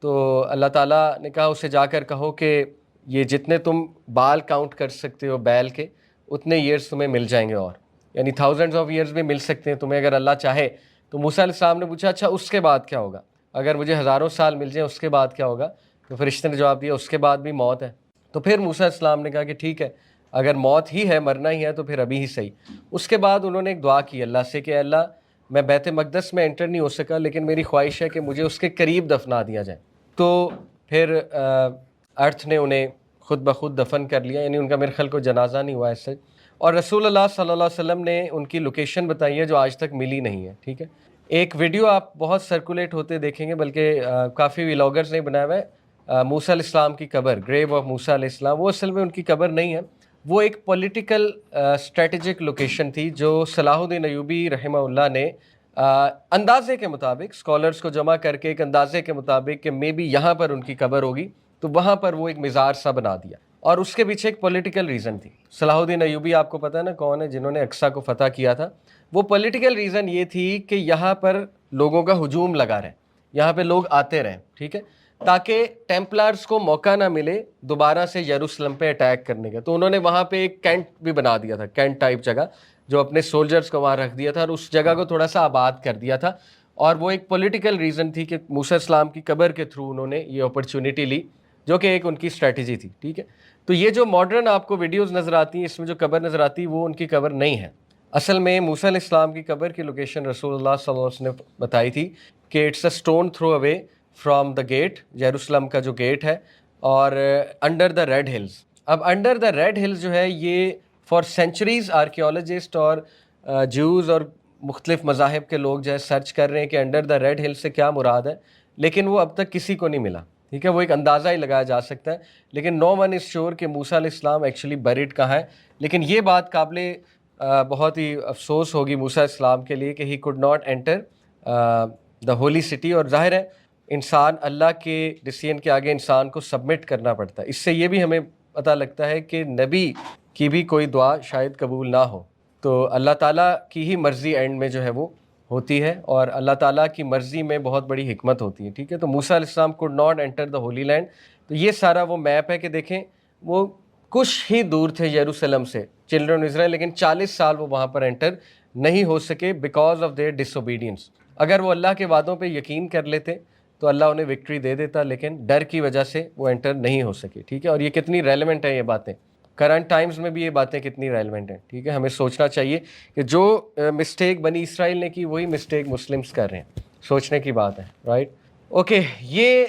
تو اللہ تعالیٰ نے کہا اسے جا کر کہو کہ یہ جتنے تم بال کاؤنٹ کر سکتے ہو بیل کے اتنے ایئرس تمہیں مل جائیں گے، اور یعنی تھاؤزنڈز آف ایئرس بھی مل سکتے ہیں تمہیں اگر اللہ چاہے. تو موسیٰ علیہ السلام نے پوچھا اچھا اس کے بعد کیا ہوگا، اگر مجھے ہزاروں سال مل جائیں اس کے بعد کیا ہوگا؟ تو فرشتے نے جواب دیا اس کے بعد بھی موت ہے. تو پھر موسیٰ علیہ السلام نے کہا کہ ٹھیک ہے اگر موت ہی ہے، مرنا ہی ہے تو پھر ابھی ہی صحیح. اس کے بعد انہوں نے ایک دعا کی اللہ سے کہ اے اللہ میں بیت مقدس میں انٹر نہیں ہو سکا لیکن میری خواہش ہے کہ مجھے اس کے قریب دفنا دیا جائے. تو پھر ارتھ نے انہیں خود بخود دفن کر لیا، یعنی ان کا میرے خیال کو جنازہ نہیں ہوا ایسے. اور رسول اللہ صلی اللہ علیہ وسلم نے ان کی لوکیشن بتائی ہے جو آج تک ملی نہیں ہے. ٹھیک ہے، ایک ویڈیو آپ بہت سرکولیٹ ہوتے دیکھیں گے، بلکہ کافی ویلاگرز نے بنایا ہوا ہے موسیٰ علیہ السلام کی قبر، گریو آف موسیٰ علیہ السلام. وہ اصل میں ان کی قبر نہیں ہے، وہ ایک پولیٹیکل اسٹریٹجک لوکیشن تھی جو صلاح الدین ایوبی رحمہ اللہ نے اندازے کے مطابق اسکالرز کو جمع کر کے ایک اندازے کے مطابق کہ مے بی یہاں پر ان کی قبر ہوگی تو وہاں پر وہ ایک مزار سا بنا دیا. اور اس کے پیچھے ایک پولیٹیکل ریزن تھی. صلاح الدین ایوبی آپ کو پتہ ہے نا کون ہے، جنہوں نے اقصیٰ کو فتح کیا تھا. وہ پولیٹیکل ریزن یہ تھی کہ یہاں پر لوگوں کا ہجوم لگا رہے، یہاں پہ لوگ آتے رہیں، ٹھیک ہے، تاکہ ٹیمپلرز کو موقع نہ ملے دوبارہ سے یروشلم پہ اٹیک کرنے کا. تو انہوں نے وہاں پہ ایک کینٹ بھی بنا دیا تھا، کینٹ ٹائپ جگہ، جو اپنے سولجرز کو وہاں رکھ دیا تھا اور اس جگہ کو تھوڑا سا آباد کر دیا تھا. اور وہ ایک پولیٹیکل ریزن تھی کہ موسیٰ السلام کی قبر کے تھرو انہوں نے یہ اپرچونٹی لی، جو کہ ایک ان کی اسٹریٹجی تھی. ٹھیک ہے، تو یہ جو ماڈرن آپ کو ویڈیوز نظر آتی ہیں اس میں جو قبر نظر آتی ہے وہ ان کی قبر نہیں ہے. اصل میں موسیٰ علیہ السلام کی قبر کی لوکیشن رسول اللہ صلی اللہ علیہ وسلم نے بتائی تھی کہ it's a stone throw away from the gate, Jerusalem کا جو گیٹ ہے، اور انڈر دا ریڈ ہلز. اب انڈر دا ریڈ ہلز جو ہے یہ فار سینچریز آرکیولوجسٹ اور جیوز اور مختلف مذاہب کے لوگ جو ہے سرچ کر رہے ہیں کہ انڈر دا ریڈ ہلز سے کیا مراد ہے، لیکن وہ اب تک کسی کو نہیں ملا. ٹھیک ہے، وہ ایک اندازہ ہی لگایا جا سکتا ہے، لیکن نو ون از شیور کہ موسیٰ علیہ السلام ایکچولی بیریڈ کہاں ہے. لیکن یہ بات قابل بہت ہی افسوس ہوگی موسیٰ علیہ السلام کے لیے کہ he could not enter the holy city. اور ظاہر ہے انسان اللہ کے ڈیسیژن کے آگے انسان کو سبمٹ کرنا پڑتا ہے. اس سے یہ بھی ہمیں پتہ لگتا ہے کہ نبی کی بھی کوئی دعا شاید قبول نہ ہو، تو اللہ تعالیٰ کی ہی مرضی اینڈ میں جو ہے وہ ہوتی ہے، اور اللہ تعالیٰ کی مرضی میں بہت بڑی حکمت ہوتی ہے. ٹھیک ہے، تو موسیٰ علیہ السلام could not enter the holy land. تو یہ سارا وہ میپ ہے کہ دیکھیں وہ کچھ ہی دور تھے یروشلم سے چلڈرن اسرائیل، لیکن 40 سال وہ وہاں پر انٹر نہیں ہو سکے because of their disobedience. اگر وہ اللہ کے وعدوں پہ یقین کر لیتے تو اللہ انہیں وکٹری دے دیتا، لیکن ڈر کی وجہ سے وہ انٹر نہیں ہو سکے. ٹھیک ہے، اور یہ کتنی ریلیونٹ ہیں یہ باتیں، کرنٹ ٹائمز میں بھی یہ باتیں کتنی ریلیونٹ ہیں. ٹھیک ہے، ہمیں سوچنا چاہیے کہ جو مسٹیک بنی اسرائیل نے کی وہی مسٹیک مسلمز کر رہے ہیں. سوچنے کی بات ہے، رائٹ. اوکے، یہ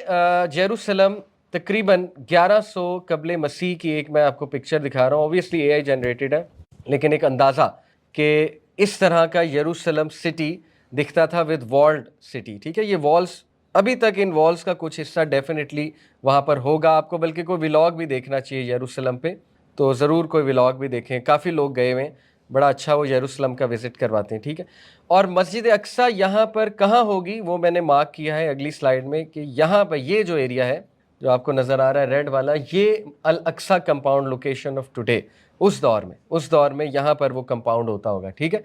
جیروسلم تقریباً 1100 قبل مسیح کی ایک میں آپ کو پکچر دکھا رہا ہوں. اوبویسلی اے آئی جنریٹڈ ہے، لیکن ایک اندازہ کہ اس طرح کا یروشلم سٹی دکھتا تھا ود والڈ سٹی. ٹھیک ہے، یہ والز ابھی تک ان والز کا کچھ حصہ ڈیفینیٹلی وہاں پر ہوگا. آپ کو بلکہ کوئی ولاگ بھی دیکھنا چاہیے یروشلم پہ، تو ضرور کوئی ولاگ بھی دیکھیں. کافی لوگ گئے ہوئے ہیں، بڑا اچھا وہ یروشلم کا وزٹ کرواتے ہیں. ٹھیک ہے، اور مسجد اقصیٰ یہاں پر کہاں ہوگی وہ میں نے مارک کیا ہے اگلی سلائیڈ میں کہ یہاں پہ یہ جو ایریا ہے جو آپ کو نظر آ رہا ہے ریڈ والا، یہ الاقصیٰ کمپاؤنڈ لوکیشن آف ٹوڈے. اس دور میں یہاں پر وہ کمپاؤنڈ ہوتا ہوگا. ٹھیک ہے،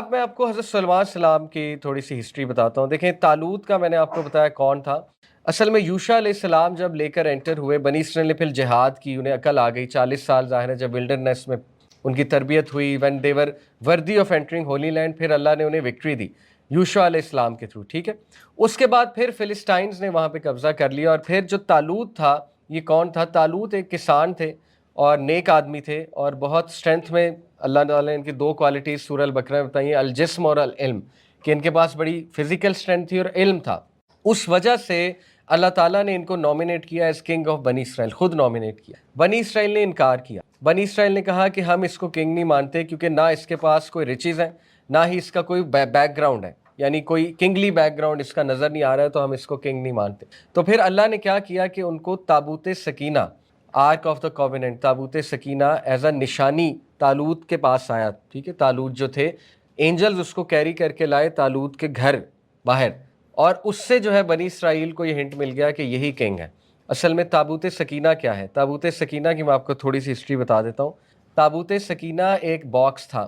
میں آپ کو حضرت سلیمان السلام کی تھوڑی سی ہسٹری بتاتا ہوں. دیکھیں طالوت کا میں نے آپ کو بتایا کون تھا. اصل میں یوشع علیہ السلام جب لے کر انٹر ہوئے، بنی اسرائیل نے پھر جہاد کی، انہیں عقل آ گئی. 40 سال ظاہر ہے جب ولڈرنیس میں ان کی تربیت ہوئی، when they were worthy of entering Holi land, پھر اللہ نے انہیں وکٹری دی یوشع علیہ السلام کے تھرو. ٹھیک ہے، اس کے بعد پھر فلسطائنز نے وہاں پہ قبضہ کر لیا. اور پھر جو طالوت تھا، یہ کون تھا؟ طالوت ایک کسان تھے اور نیک آدمی تھے، اور بہت اسٹرینتھ میں اللہ تعالیٰ نے ان کی 2 کوالٹیز سورہ البقرہ میں بتائی ہیں، الجسم اور العلم، کہ ان کے پاس بڑی فزیکل اسٹرینتھ تھی اور علم تھا. اس وجہ سے اللہ تعالیٰ نے ان کو نامینیٹ کیا ایز کنگ آف بنی اسرائیل، خود نامینیٹ کیا. بنی اسرائیل نے انکار کیا. بنی اسرائیل نے کہا کہ ہم اس کو کنگ نہیں مانتے، کیونکہ نہ اس کے پاس کوئی رچیز ہیں، نہ ہی اس کا کوئی بیک گراؤنڈ ہے، یعنی کوئی کنگلی بیک گراؤنڈ اس کا نظر نہیں آ رہا ہے، تو ہم اس کو کنگ نہیں مانتے. تو پھر اللہ نے کیا کیا کہ ان کو تابوت سکینہ، آرک آف دا کووننٹ، تابوت سکینہ ایز اے نشانی طالوت کے پاس آیا. ٹھیک ہے، طالوت جو تھے اینجلز اس کو کیری کر کے لائے طالوت کے گھر باہر، اور اس سے جو ہے بنی اسرائیل کو یہ ہنٹ مل گیا کہ یہی کنگ ہے. اصل میں تابوت سکینہ کیا ہے؟ تابوت سکینہ کی میں آپ کو تھوڑی سی ہسٹری بتا دیتا ہوں. تابوت سکینہ ایک باکس تھا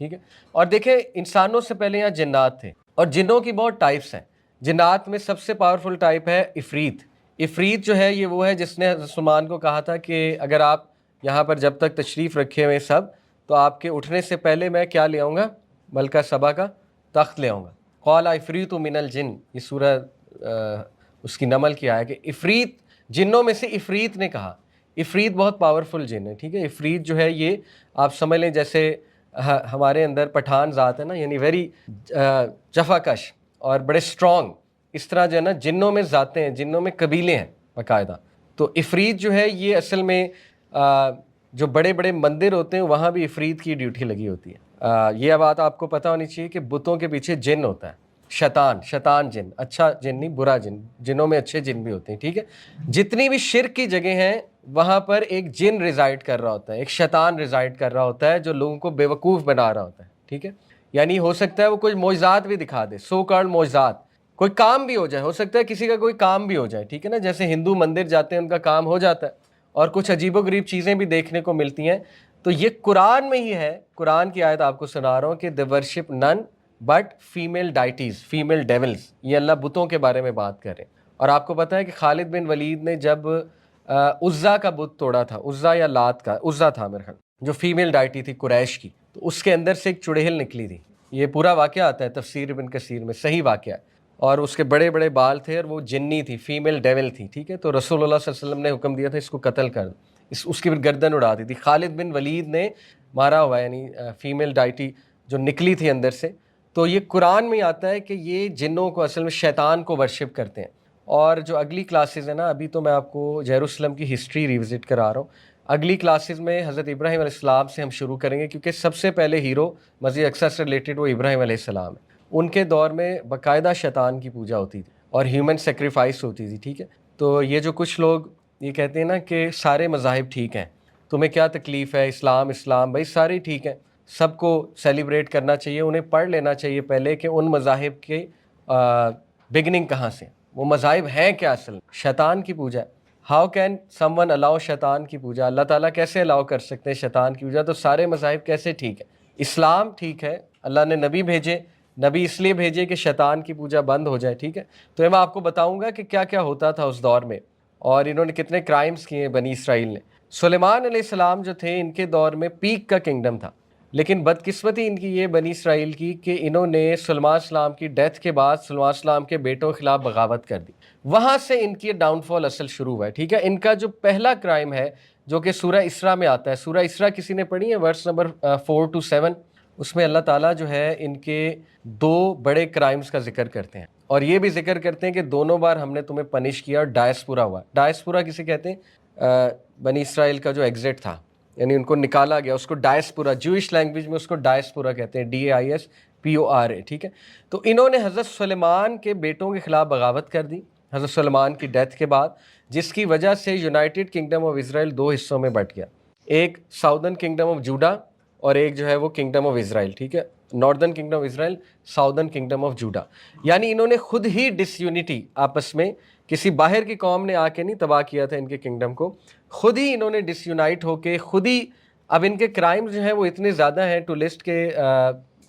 ٹھیک ہے. اور دیکھیں انسانوں سے پہلے یہاں جنات تھے، اور جنوں کی بہت ٹائپس ہیں. جنات میں سب سے پاورفل ٹائپ ہے عفریت. عفریت جو ہے یہ وہ ہے جس نے حضرت سلیمان کو کہا تھا کہ اگر آپ یہاں پر جب تک تشریف رکھے ہوئے سب، تو آپ کے اٹھنے سے پہلے میں کیا لے آؤں گا؟ ملکہ سبا کا تخت لے آؤں گا. قال عفریت من الجن، یہ سورہ اس کی نمل کی آیا کہ عفریت، جنوں میں سے عفریت نے کہا. عفریت بہت پاورفل جن ہے. ٹھیک ہے. عفریت جو ہے یہ آپ سمجھ لیں جیسے ہمارے اندر پٹھان ذات ہے نا، یعنی ویری جفا کش اور بڑے اسٹرانگ. اس طرح جو ہے نا جنوں میں ذاتیں ہیں، جنوں میں قبیلے ہیں باقاعدہ. تو عفریت جو ہے یہ اصل میں جو بڑے بڑے مندر ہوتے ہیں وہاں بھی عفریت کی ڈیوٹی لگی ہوتی ہے. یہ بات آپ کو پتہ ہونی چاہیے کہ بتوں کے پیچھے جن ہوتا ہے، شیطان جن، اچھا جن نہیں، برا جن. جنوں میں اچھے جن بھی ہوتے ہیں. ٹھیک ہے. جتنی بھی شرک کی جگہ ہیں وہاں پر ایک جن ریزائڈ کر رہا ہوتا ہے، ایک شیطان ریزائڈ کر رہا ہوتا ہے جو لوگوں کو بیوقوف بنا رہا ہوتا ہے. ٹھیک ہے. یعنی ہو سکتا ہے وہ کوئی معجزات بھی دکھا دے، سو کارڈ معجزات، کوئی کام بھی ہو جائے، ہو سکتا ہے کسی کا کوئی کام بھی ہو جائے. ٹھیک ہے نا. جیسے ہندو مندر جاتے ہیں ان کا کام ہو جاتا ہے، اور کچھ عجیب و غریب چیزیں بھی دیکھنے کو ملتی ہیں. تو یہ قرآن میں ہی ہے. قرآن کی آیت آپ کو سنا رہا ہوں کہ the worship none but female deities, female devils. یہ اللہ بتوں کے بارے میں بات کر رہے ہیں. اور آپ کو پتہ ہے کہ خالد بن ولید نے جب عزا کا بت توڑا تھا، عزا یا لات کا، عزا تھا میرے خیال، جو فیمیل ڈائٹی تھی قریش کی، تو اس کے اندر سے ایک چڑیل نکلی تھی. یہ پورا واقعہ آتا ہے تفسیر ابن کثیر میں، صحیح واقعہ ہے. اور اس کے بڑے بڑے بال تھے اور وہ جنی تھی، فیمیل ڈیول تھی. ٹھیک ہے. تو رسول اللہ صلی اللہ علیہ وسلم نے حکم دیا تھا اس کو قتل کر دو. اس کی گردن اڑا دی تھی. خالد بن ولید نے مارا ہوا ہے، یعنی فیمیل ڈائٹی جو نکلی تھی اندر سے. تو یہ قرآن میں آتا ہے کہ یہ جنوں کو اصل میں شیطان کو ورشپ کرتے ہیں. اور جو اگلی کلاسز ہیں نا، ابھی تو میں آپ کو یروشلم کی ہسٹری ریوزٹ کرا رہا ہوں. اگلی کلاسز میں حضرت ابراہیم علیہ السلام سے ہم شروع کریں گے، کیونکہ سب سے پہلے ہیرو مسجد اقصی سے ریلیٹڈ وہ ابراہیم علیہ السلام ہے. ان کے دور میں باقاعدہ شیطان کی پوجا ہوتی تھی اور ہیومن سیکریفائس ہوتی تھی. ٹھیک ہے. تو یہ جو کچھ لوگ یہ کہتے ہیں نا کہ سارے مذاہب ٹھیک ہیں، تمہیں کیا تکلیف ہے، اسلام بھائی سارے ٹھیک ہیں، سب کو سیلیبریٹ کرنا چاہیے. انہیں پڑھ لینا چاہیے پہلے کہ ان مذاہب کے بگننگ کہاں سے، وہ مذاہب ہیں کیا. اصل شیطان کی پوجا ہے. ہاؤ کین سم ون الاؤ شیطان کی پوجا؟ اللہ تعالیٰ کیسے الاؤ کر سکتے ہیں شیطان کی پوجا؟ تو سارے مذاہب کیسے ٹھیک ہے؟ اسلام ٹھیک ہے، اللہ نے نبی بھیجے، نبی اس لیے بھیجے کہ شیطان کی پوجا بند ہو جائے. ٹھیک ہے. تو میں آپ کو بتاؤں گا کہ کیا کیا ہوتا تھا اس دور میں، اور انہوں نے کتنے کرائمز کیے بنی اسرائیل نے. سلیمان علیہ السلام جو تھے ان کے دور میں پیک کا کنگڈم تھا، لیکن بدقسمتی ان کی یہ بنی اسرائیل کی کہ انہوں نے سلیمان السلام کی ڈیتھ کے بعد سلیمان السلام کے بیٹوں کے خلاف بغاوت کر دی. وہاں سے ان کی ڈاؤن فال اصل شروع ہوا ہے. ٹھیک ہے. ان کا جو پہلا کرائم ہے جو کہ سورہ اسراء میں آتا ہے، سورہ اسراء کسی نے پڑھی ہے؟ Verse number 4 to 7. اس میں اللہ تعالیٰ جو ہے ان کے 2 بڑے کرائمز کا ذکر کرتے ہیں، اور یہ بھی ذکر کرتے ہیں کہ دونوں بار ہم نے تمہیں پنش کیا اور ڈائسپورا ہوا. ڈائسپورا کسے کہتے ہیں؟ بنی اسرائیل کا جو ایگزٹ تھا، یعنی ان کو نکالا گیا، اس کو ڈائسپورا، جوئش لینگویج میں اس کو ڈائسپورا کہتے ہیں، DAISPORA. ٹھیک ہے. تو انہوں نے حضرت سلیمان کے بیٹوں کے خلاف بغاوت کر دی حضرت سلیمان کی ڈیتھ کے بعد، جس کی وجہ سے یونائٹڈ کنگڈم آف اسرائیل 2 حصوں میں بٹ گیا. ایک ساؤدرن کنگڈم آف جوڈا اور ایک جو ہے وہ کنگڈم آف اسرائیل. ٹھیک ہے. Northern kingdom of Israel, southern kingdom of Judah. یعنی انہوں نے خود ہی ڈس یونٹی آپس میں، کسی باہر کی قوم نے آ کے نہیں تباہ کیا تھا ان کے کنگڈم کو، خود ہی انہوں نے ڈس یونائٹ ہو کے خود ہی. اب ان کے کرائمز جو ہیں وہ اتنے زیادہ ہیں ٹو لسٹ کے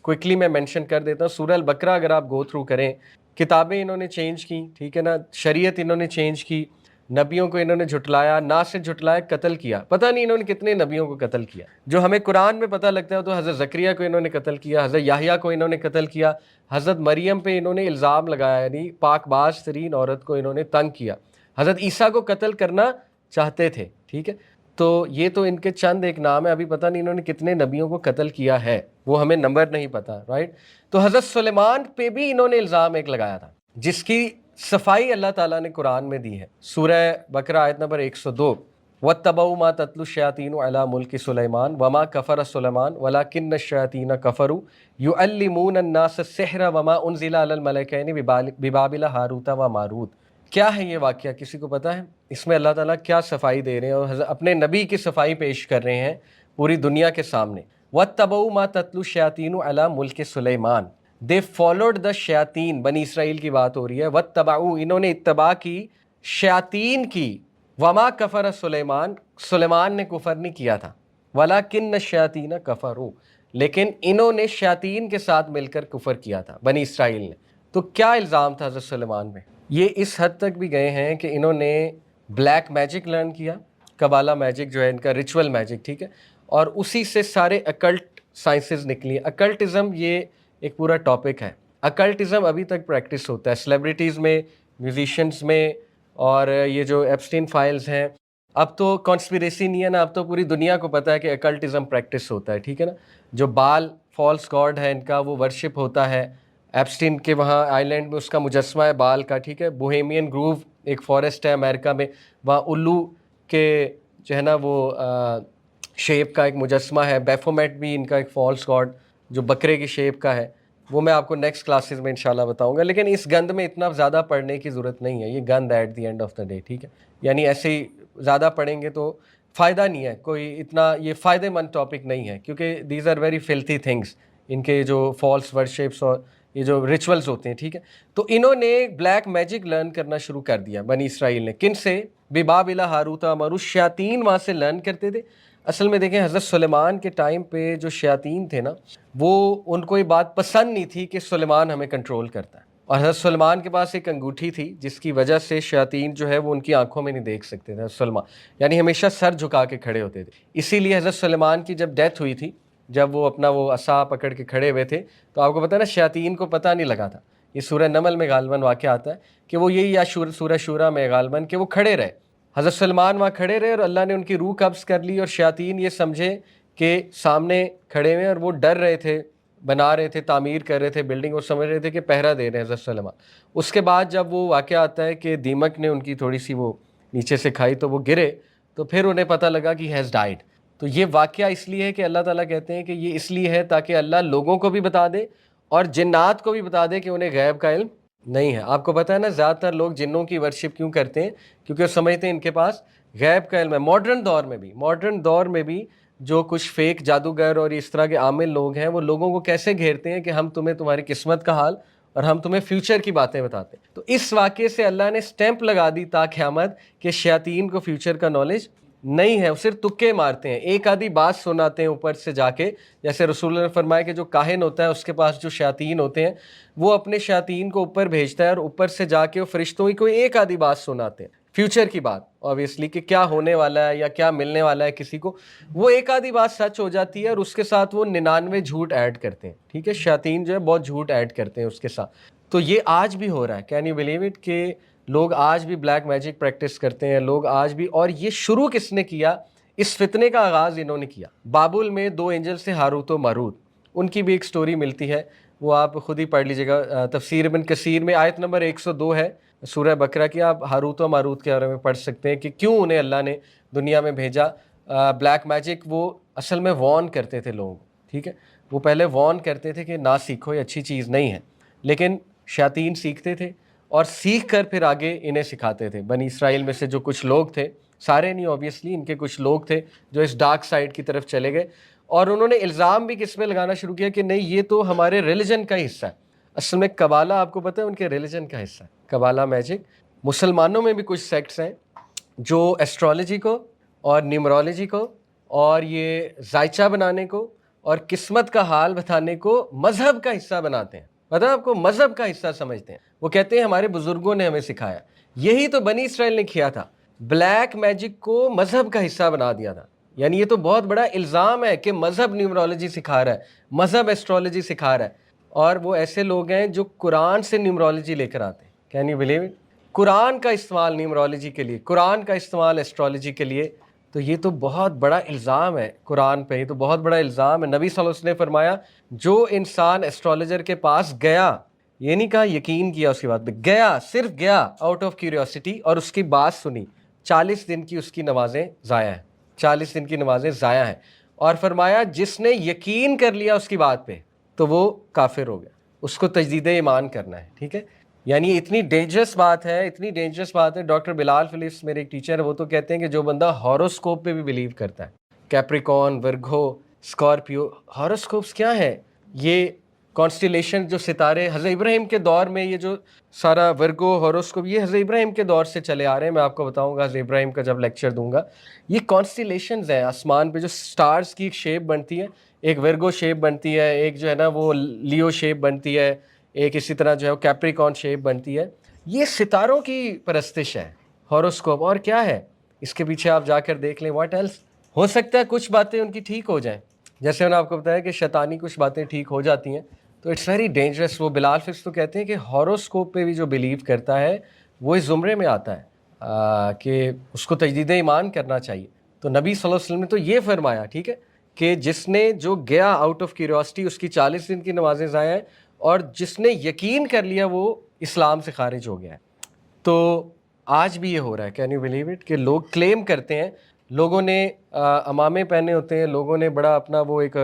کوئکلی میں مینشن کر دیتا ہوں. سورہ البقرہ اگر آپ گو تھرو کریں، کتابیں انہوں نے چینج کی. ٹھیک ہے نا. شریعت انہوں نے چینج کی، نبیوں کو انہوں نے جھٹلایا، نہ صرف جھٹلایا قتل کیا. پتہ نہیں انہوں نے کتنے نبیوں کو قتل کیا. جو ہمیں قرآن میں پتہ لگتا ہے تو حضرت زکریا کو انہوں نے قتل کیا، حضرت یحییٰ کو انہوں نے قتل کیا، حضرت مریم پہ انہوں نے الزام لگایا، یعنی پاک باز ترین عورت کو انہوں نے تنگ کیا. حضرت عیسیٰ کو قتل کرنا چاہتے تھے. ٹھیک ہے. تو یہ تو ان کے چند ایک نام ہے. ابھی پتہ نہیں انہوں نے کتنے نبیوں کو قتل کیا ہے، وہ ہمیں نمبر نہیں پتہ. رائٹ. تو حضرت سلیمان پہ بھی انہوں نے الزام ایک لگایا تھا، جس کی صفائی اللہ تعالیٰ نے قرآن میں دی ہے. سورہ بقرہ آیت نمبر 102. وَاتَّبَعُوا مَا تَتْلُو الشَّيَاطِينُ عَلَىٰ مُلْكِ سُلَيْمَانَ وَمَا كَفَرَ سُلَيْمَانُ وَلَٰكِنَّ الشَّيَاطِينَ كَفَرُوا يُعَلِّمُونَ النَّاسَ السِّحْرَ وَمَا أُنزِلَ عَلَى الْمَلَكَيْنِ بِبَابِلَ هَارُوتَ وَمَارُوتَ. کیا ہے یہ واقعہ؟ کسی کو پتہ ہے اس میں اللہ تعالیٰ کیا صفائی دے رہے ہیں اور اپنے نبی کی صفائی پیش کر رہے ہیں پوری دنیا کے سامنے؟ وَاتَّبَعُوا مَا تَتْلُو الشَّيَاطِينُ عَلَىٰ مُلْكِ سُلَيْمَانَ. They followed the شیاطین. بنی اسرائیل کی بات ہو رہی ہے. وَاتَّبَعُوا انہوں نے اتباع کی شیاطین کی. وَمَا كَفَرَ سُلَيْمَانُ سلیمان نے کفر نہیں کیا تھا. وَلَٰكِنَّ الشَّيَاطِينَ كَفَرُوا لیکن انہوں نے شیاطین کے ساتھ مل کر کفر کیا تھا بنی اسرائیل نے. تو کیا الزام تھا حضرت سلیمان میں؟ یہ اس حد تک بھی گئے ہیں کہ انہوں نے بلیک میجک لرن کیا، قبالہ میجک جو ہے ان کا ریچول میجک، ٹھیک ہے، اور اسی سے سارے اکلٹ سائنسز نکلی. اکلٹزم یہ ایک پورا ٹاپک ہے. اکلٹزم ابھی تک پریکٹس ہوتا ہے سیلیبریٹیز میں، میوزیشینس میں، اور یہ جو ایپسٹین فائلز ہیں. اب تو کانسپیریسی نہیں ہے نا، اب تو پوری دنیا کو پتہ ہے کہ اکلٹزم پریکٹس ہوتا ہے، ٹھیک ہے نا. جو بال فالس گاڈ ہے ان کا، وہ ورشپ ہوتا ہے. ایپسٹین کے وہاں آئی لینڈ میں اس کا مجسمہ ہے بال کا، ٹھیک ہے. بوہیمین گروو ایک فارسٹ ہے امریکہ میں، وہاں الو کے جو ہے نا وہ شیپ کا ایک مجسمہ ہے. بیفومیٹ بھی ان کا ایک فالس گاڈ جو بکرے کی شیپ کا ہے، وہ میں آپ کو نیکسٹ کلاسز میں انشاءاللہ بتاؤں گا. لیکن اس گند میں اتنا زیادہ پڑھنے کی ضرورت نہیں ہے، یہ گند at the end of the day, ٹھیک ہے. یعنی ایسے ہی زیادہ پڑھیں گے تو فائدہ نہیں ہے کوئی، اتنا یہ فائدہ مند ٹاپک نہیں ہے، کیونکہ these are very filthy things, ان کے جو فالس ورشپس اور یہ جو ریچولز ہوتے ہیں، ٹھیک ہے. تو انہوں نے بلیک میجک لرن کرنا شروع کر دیا بنی اسرائیل نے. کن سے؟ ببابل ہاروت ماروت، شیاطین وہاں سے لرن کرتے تھے. اصل میں دیکھیں حضرت سلیمان کے ٹائم پہ جو شیاطین تھے نا، وہ ان کو یہ بات پسند نہیں تھی کہ سلیمان ہمیں کنٹرول کرتا ہے. اور حضرت سلیمان کے پاس ایک انگوٹھی تھی جس کی وجہ سے شیاطین جو ہے وہ ان کی آنکھوں میں نہیں دیکھ سکتے تھے. حضرت سلیمان یعنی ہمیشہ سر جھکا کے کھڑے ہوتے تھے. اسی لیے حضرت سلیمان کی جب ڈیتھ ہوئی تھی، جب وہ اپنا وہ عصا پکڑ کے کھڑے ہوئے تھے، تو آپ کو پتہ ہے نا شیاطین کو پتہ نہیں لگا تھا. یہ سورہ نمل میں غالباً واقعہ آتا ہے کہ وہ یہی، یا سورہ شورا میں غالباً، کہ وہ کھڑے رہے. حضرت سلمان وہاں کھڑے رہے اور اللہ نے ان کی روح قبض کر لی، اور شیاطین یہ سمجھے کہ سامنے کھڑے ہوئے، اور وہ ڈر رہے تھے، بنا رہے تھے، تعمیر کر رہے تھے بلڈنگ، اور سمجھ رہے تھے کہ پہرا دے رہے ہیں حضرت سلمان. اس کے بعد جب وہ واقعہ آتا ہے کہ دیمک نے ان کی تھوڑی سی وہ نیچے سے کھائی تو وہ گرے، تو پھر انہیں پتہ لگا کہ ہیز ڈائڈ. تو یہ واقعہ اس لیے ہے کہ اللہ تعالیٰ کہتے ہیں کہ یہ اس لیے ہے تاکہ اللہ لوگوں کو بھی بتا دے اور جنات کو بھی بتا دے کہ انہیں غیب کا علم نہیں ہے. آپ کو پتہ ہے نا زیادہ تر لوگ جنوں کی ورشپ کیوں کرتے ہیں؟ کیونکہ وہ سمجھتے ہیں ان کے پاس غیب کا علم ہے. ماڈرن دور میں بھی جو کچھ فیک جادوگر اور اس طرح کے عامل لوگ ہیں، وہ لوگوں کو کیسے گھیرتے ہیں کہ ہم تمہیں تمہاری قسمت کا حال اور ہم تمہیں فیوچر کی باتیں بتاتے ہیں. تو اس واقعے سے اللہ نے سٹیمپ لگا دی تا قیامت کہ شیاطین کو فیوچر کا نالج نہیں ہے، وہ صرف تکے مارتے ہیں، ایک آدھی بات سناتے ہیں اوپر سے جا کے. جیسے رسول اللہ نے فرمایا کہ جو کاہن ہوتا ہے اس کے پاس جو شیاطین ہوتے ہیں، وہ اپنے شیاطین کو اوپر بھیجتا ہے اور اوپر سے جا کے وہ فرشتوں کی کوئی ایک آدھی بات سناتے ہیں، فیوچر کی بات اوبیسلی کہ کیا ہونے والا ہے یا کیا ملنے والا ہے کسی کو. وہ ایک آدھی بات سچ ہو جاتی ہے اور اس کے ساتھ وہ 99 جھوٹ ایڈ کرتے ہیں، ٹھیک ہے. شیاطین جو ہے بہت جھوٹ ایڈ کرتے ہیں اس کے ساتھ. تو یہ آج بھی ہو رہا ہے. کین یو بلیو اٹ کہ لوگ آج بھی بلیک میجک پریکٹس کرتے ہیں، لوگ آج بھی. اور یہ شروع کس نے کیا؟ اس فتنے کا آغاز انہوں نے کیا. بابل میں 2 اینجل سے ہاروت و ماروت، ان کی بھی ایک سٹوری ملتی ہے، وہ آپ خود ہی پڑھ لیجیے گا. تفسیر ابن کثیر میں آیت نمبر 102 ہے سورہ بقرہ کی، آپ ہاروت و ماروت کے بارے میں پڑھ سکتے ہیں کہ کیوں انہیں اللہ نے دنیا میں بھیجا. بلیک میجک وہ اصل میں وارن کرتے تھے لوگوں کو، ٹھیک ہے. وہ پہلے وارن کرتے تھے کہ نہ سیکھو، یہ اچھی چیز نہیں ہے. لیکن شیاطین سیکھتے تھے اور سیکھ کر پھر آگے انہیں سکھاتے تھے. بنی اسرائیل میں سے جو کچھ لوگ تھے، سارے نہیں اوبیسلی، ان کے کچھ لوگ تھے جو اس ڈارک سائڈ کی طرف چلے گئے، اور انہوں نے الزام بھی کس میں لگانا شروع کیا کہ نہیں یہ تو ہمارے ریلیجن کا حصہ ہے. اصل میں قبالہ آپ کو پتہ ہے ان کے ریلیجن کا حصہ ہے، قبالہ میجک. مسلمانوں میں بھی کچھ سیکٹس ہیں جو ایسٹرالوجی کو اور نیومرولوجی کو اور یہ ذائچہ بنانے کو اور قسمت کا حال بتانے کو مذہب کا حصہ بناتے ہیں. پتہ ہے آپ کو، مذہب کا حصہ سمجھتے ہیں. وہ کہتے ہیں ہمارے بزرگوں نے ہمیں سکھایا. یہی تو بنی اسرائیل نے کیا تھا، بلیک میجک کو مذہب کا حصہ بنا دیا تھا. یعنی یہ تو بہت بڑا الزام ہے کہ مذہب نیومرولوجی سکھا رہا ہے، مذہب ایسٹرالوجی سکھا رہا ہے. اور وہ ایسے لوگ ہیں جو قرآن سے نیومرولوجی لے کر آتے ہیں. Can you believe it? قرآن کا استعمال نیومرولوجی کے لیے، قرآن کا استعمال ایسٹرالوجی کے لیے. تو یہ تو بہت بڑا الزام ہے قرآن پہ، یہ تو بہت بڑا الزام ہے. نبی صلی اللہ علیہ وسلم نے فرمایا جو انسان ایسٹرالوجر کے پاس گیا، یہ نہیں کہا یقین کیا اس کی بات پہ، گیا، صرف گیا آؤٹ آف کیوریوسٹی اور اس کی بات سنی، 40 دن کی اس کی نمازیں ضائع ہیں، 40 دن کی نمازیں ضائع ہیں. اور فرمایا جس نے یقین کر لیا اس کی بات پہ تو وہ کافر ہو گیا، اس کو تجدید ایمان کرنا ہے، ٹھیک ہے. یعنی اتنی ڈینجرس بات ہے، اتنی ڈینجرس بات ہے. ڈاکٹر بلال فلپس میرے ایک ٹیچر ہے، وہ تو کہتے ہیں کہ جو بندہ ہاروسکوپ پہ بھی بلیو کرتا ہے، کیپریکون، ورگو، اسکارپیو، ہاروسکوپس کیا ہے؟ یہ کانسٹیلیشن جو ستارے حضرت ابراہیم کے دور میں، یہ جو سارا ورگو ہاروسکوپ یہ حضرت ابراہیم کے دور سے چلے آ رہے ہیں. میں آپ کو بتاؤں گا حضرت ابراہیم کا جب لیکچر دوں گا. یہ کانسٹیلیشنز ہیں آسمان پہ، جو سٹارز کی ایک شیپ بنتی ہے، ایک ورگو شیپ بنتی ہے، ایک جو ہے نا وہ لیو شیپ بنتی ہے، ایک اسی طرح جو ہے وہ کیپریکون شیپ بنتی ہے. یہ ستاروں کی پرستش ہے ہاروسکوپ. اور کیا ہے اس کے پیچھے آپ جا کر دیکھ لیں. What else? ہو سکتا ہے کچھ باتیں ان کی ٹھیک ہو جائیں، جیسے میں نے آپ کو بتایا کہ شیطانی کچھ باتیں ٹھیک ہو جاتی ہیں، تو اٹس ویری ڈینجرس. وہ بلال فکس تو کہتے ہیں کہ ہاروسکوپ پہ بھی جو بلیو کرتا ہے وہ اس زمرے میں آتا ہے کہ اس کو تجدید ایمان کرنا چاہیے. تو نبی صلی اللہ علیہ وسلم نے تو یہ فرمایا، ٹھیک ہے، کہ جس نے جو گیا آؤٹ آف کیوریوسٹی اس کی 40 دن کی نمازیں ضائع ہیں، اور جس نے یقین کر لیا وہ اسلام سے خارج ہو گیا ہے. تو آج بھی یہ ہو رہا ہے. Can you believe it? کہ لوگ کلیم کرتے ہیں، لوگوں نے عمامے پہنے ہوتے ہیں، لوگوں نے بڑا اپنا وہ ایک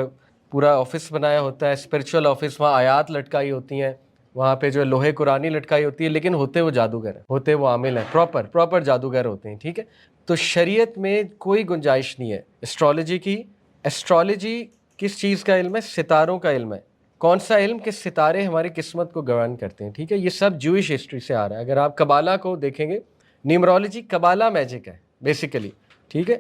پورا آفس بنایا ہوتا ہے، اسپرچول آفس، وہاں آیات لٹکائی ہوتی ہیں، وہاں پہ جو لوہے قرآنی لٹکائی ہوتی ہے، لیکن ہوتے وہ جادوگر ہیں، ہوتے وہ عامل ہیں، پراپر جادوگر ہوتے ہیں. ٹھیک ہے، تو شریعت میں کوئی گنجائش نہیں ہے اسٹرالوجی کی. اسٹرالوجی کس چیز کا علم ہے؟ ستاروں کا علم ہے. کون سا علم؟ کہ ستارے ہماری قسمت کو گورن کرتے ہیں. ٹھیک ہے، یہ سب جوئش ہسٹری سے آ رہا ہے. اگر آپ کبالہ کو دیکھیں گے، نیمرولوجی کبالہ میجک ہے بیسیکلی. ٹھیک ہے،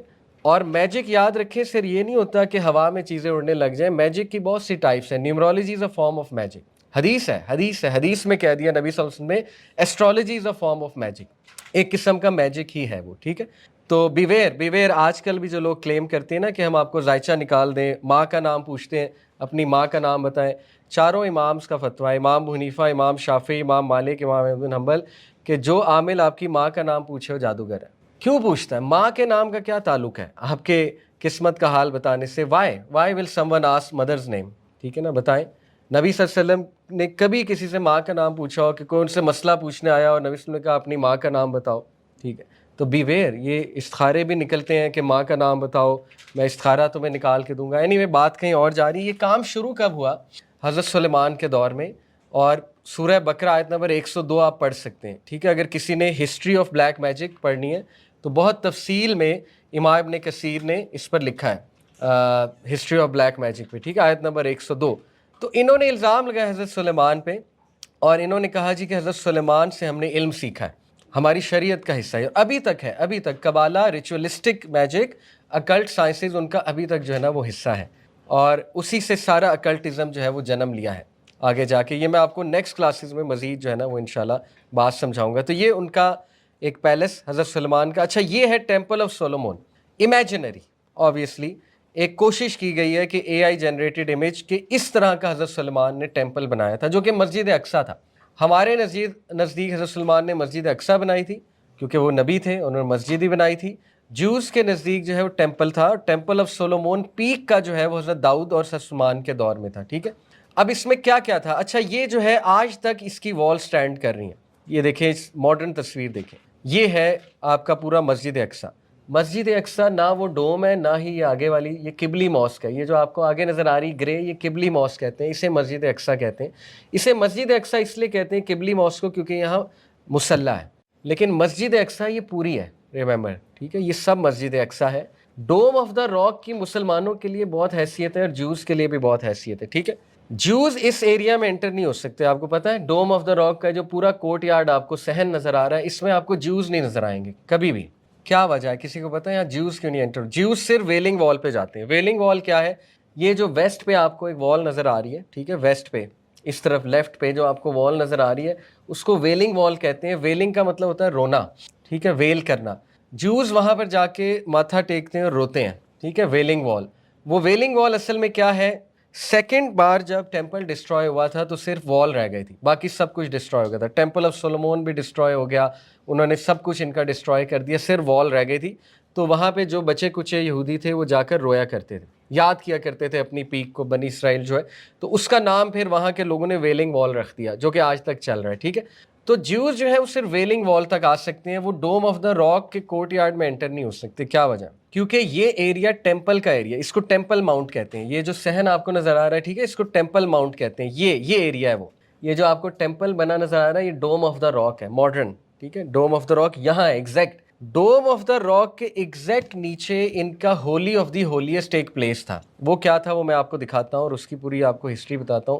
اور میجک یاد رکھیں صرف یہ نہیں ہوتا کہ ہوا میں چیزیں اڑنے لگ جائیں. میجک کی بہت سی ٹائپس ہیں. نیمرولوجی از اے فارم آف میجک. حدیث میں کہہ دیا نبی صلی اللہ علیہ وسلم نے، astrology is a form of magic. ایک قسم کا میجک ہی ہے وہ. ٹھیک ہے، تو بیویئر. آج کل بھی جو لوگ کلیم کرتے ہیں نا کہ ہم آپ کو ذائچہ نکال دیں، ماں کا نام پوچھتے ہیں، اپنی ماں کا نام بتائیں. چاروں امامز کا فتویٰ، امام ابو حنیفہ، امام شافعی، امام مالک، امام احمد بن حنبل، کہ جو عامل آپ کی ماں کا نام پوچھے وہ جادوگر ہے. کیوں پوچھتا ہے؟ ماں کے نام کا کیا تعلق ہے آپ کے قسمت کا حال بتانے سے؟ وائی ول سم ون آسک مدرز نیم؟ ٹھیک ہے نا، بتائیں. نبی صلی اللہ علیہ وسلم نے کبھی کسی سے ماں کا نام پوچھا ہو کہ کوئی ان سے مسئلہ پوچھنے آیا اور نبی صلی اللہ علیہ وسلم نے کہا اپنی ماں کا نام بتاؤ؟ ٹھیک ہے، تو بیویئر. یہ استخارے بھی نکلتے ہیں کہ ماں کا نام بتاؤ، میں استخارہ تمہیں نکال کے دوں گا. اینی وے بات کہیں اور جا رہی ہے. یہ کام شروع کب ہوا؟ حضرت سلیمان کے دور میں. اور سورہ بقرہ آیت نمبر 102 آپ پڑھ سکتے ہیں. ٹھیک ہے، اگر کسی نے ہسٹری آف بلیک میجک پڑھنی ہے تو بہت تفصیل میں امام ابن کثیر نے اس پر لکھا ہے، ہسٹری آف بلیک میجک پہ. ٹھیک ہے، آیت نمبر 102. تو انہوں نے الزام لگایا حضرت سلیمان پہ، اور انہوں نے کہا جی کہ حضرت سلیمان سے ہم نے علم سیکھا ہے، ہماری شریعت کا حصہ ہے. ابھی تک کبالہ، ریچولسٹک میجک، اکلٹ سائنسز ان کا ابھی تک جو ہے نا وہ حصہ ہے. اور اسی سے سارا اکلٹزم جو ہے وہ جنم لیا ہے آگے جا کے. یہ میں آپ کو نیکسٹ کلاسز میں مزید جو ہے نا وہ انشاءاللہ بات سمجھاؤں گا. تو یہ ان کا ایک پیلس حضرت سلیمان کا. اچھا، یہ ہے ٹیمپل آف سولومون. امیجنری آبویسلی ایک کوشش کی گئی ہے کہ اے آئی جنریٹڈ امیج کہ اس طرح کا حضرت سلیمان نے ٹیمپل بنایا تھا، جو کہ مسجد اقصیٰ تھا. ہمارے نزدیک حضرت سلیمان نے مسجد اقصیٰ بنائی تھی کیونکہ وہ نبی تھے، انہوں نے مسجد ہی بنائی تھی. جوز کے نزدیک جو ہے وہ ٹیمپل تھا، اور ٹیمپل آف سولومون پیک کا جو ہے وہ حضرت داؤد اور سلیمان کے دور میں تھا. ٹھیک ہے، اب اس میں کیا کیا تھا؟ اچھا، یہ جو ہے آج تک اس کی وال سٹینڈ کر رہی ہیں. یہ دیکھیں، اس ماڈرن تصویر دیکھیں، یہ ہے آپ کا پورا مسجد اقصیٰ. مسجد اقصیٰ نہ وہ ڈوم ہے، نہ ہی یہ آگے والی یہ قبلی ماسک ہے. یہ جو آپ کو آگے نظر آ رہی گرے، یہ قبلی ماسک کہتے ہیں، اسے مسجد اقصیٰ کہتے ہیں. اسے مسجد اقصیٰ اس لیے کہتے ہیں قبلی ماسک کو کیونکہ یہاں مصلی ہے. لیکن مسجد اقصیٰ یہ پوری ہے، ریممبر. ٹھیک ہے، یہ سب مسجد اقصیٰ ہے. ڈوم آف دا راک کی مسلمانوں کے لیے بہت حیثیت ہے اور جوز کے لیے بھی بہت حیثیت ہے. ٹھیک ہے، جوز اس ایریا میں انٹر نہیں ہو سکتے. آپ کو پتہ ہے ڈوم آف دا راک کا جو پورا کورٹ یارڈ آپ کو صحن نظر آ رہا ہے، اس میں آپ کو جوز نہیں نظر آئیں گے کبھی بھی. کیا وجہ ہے؟ کسی کو پتہ ہے یہاں جوز کیوں نہیں انٹر؟ جوز صرف ویلنگ وال پہ جاتے ہیں. ویلنگ وال کیا ہے؟ یہ جو ویسٹ پہ آپ کو ایک وال نظر آ رہی ہے، ٹھیک ہے، ویسٹ پہ اس طرف لیفٹ پہ جو آپ کو وال نظر آ رہی ہے، اس کو ویلنگ وال کہتے ہیں. ویلنگ کا مطلب ہوتا ہے رونا. ٹھیک ہے، ویل کرنا. جوز وہاں پر جا کے ماتھا ٹیکتے ہیں اور روتے ہیں. ٹھیک ہے، ویلنگ وال. وہ ویلنگ وال اصل میں کیا ہے؟ سیکنڈ بار جب ٹیمپل ڈسٹروائے ہوا تھا تو صرف وال رہ گئی تھی، باقی سب کچھ ڈسٹروائے ہو گیا تھا. ٹیمپل آف سولومون بھی ڈسٹروائے ہو گیا، انہوں نے سب کچھ ان کا ڈسٹروائے کر دیا، صرف وال رہ گئی تھی. تو وہاں پہ جو بچے کچے یہودی تھے وہ جا کر رویا کرتے تھے، یاد کیا کرتے تھے اپنی پیک کو، بنی اسرائیل جو ہے. تو اس کا نام پھر وہاں کے لوگوں نے ویلنگ وال رکھ دیا، جو کہ آج تک چل رہا ہے. ٹھیک ہے، تو جیوز جو ہے وہ صرف ویلنگ وال تک آ سکتے ہیں، وہ ڈوم آف دا راک کے کورٹ یارڈ میں انٹر نہیں ہو سکتے. کیا وجہ؟ کیونکہ یہ ایریا ٹیمپل کا ایریا، اس کو ٹیمپل ماؤنٹ کہتے ہیں. یہ جو صحن آپ کو نظر آ رہا ہے، ٹھیک ہے، اس کو ٹیمپل ماؤنٹ کہتے ہیں. یہ ایریا ہے وہ، یہ جو آپ کو ٹیمپل بنا نظر آ رہا ہے، یہ ڈوم آف دا راک ہے ماڈرن. ٹھیک ہے، ڈوم آف دا راک یہاں ہے exact. Dome of the rock کے ایگزیکٹ نیچے ان کا ہولی آف دی ہولیسٹ ایک پلیس تھا. وہ کیا تھا وہ میں آپ کو دکھاتا ہوں اور اس کی پوری آپ کو ہسٹری بتاتا ہوں.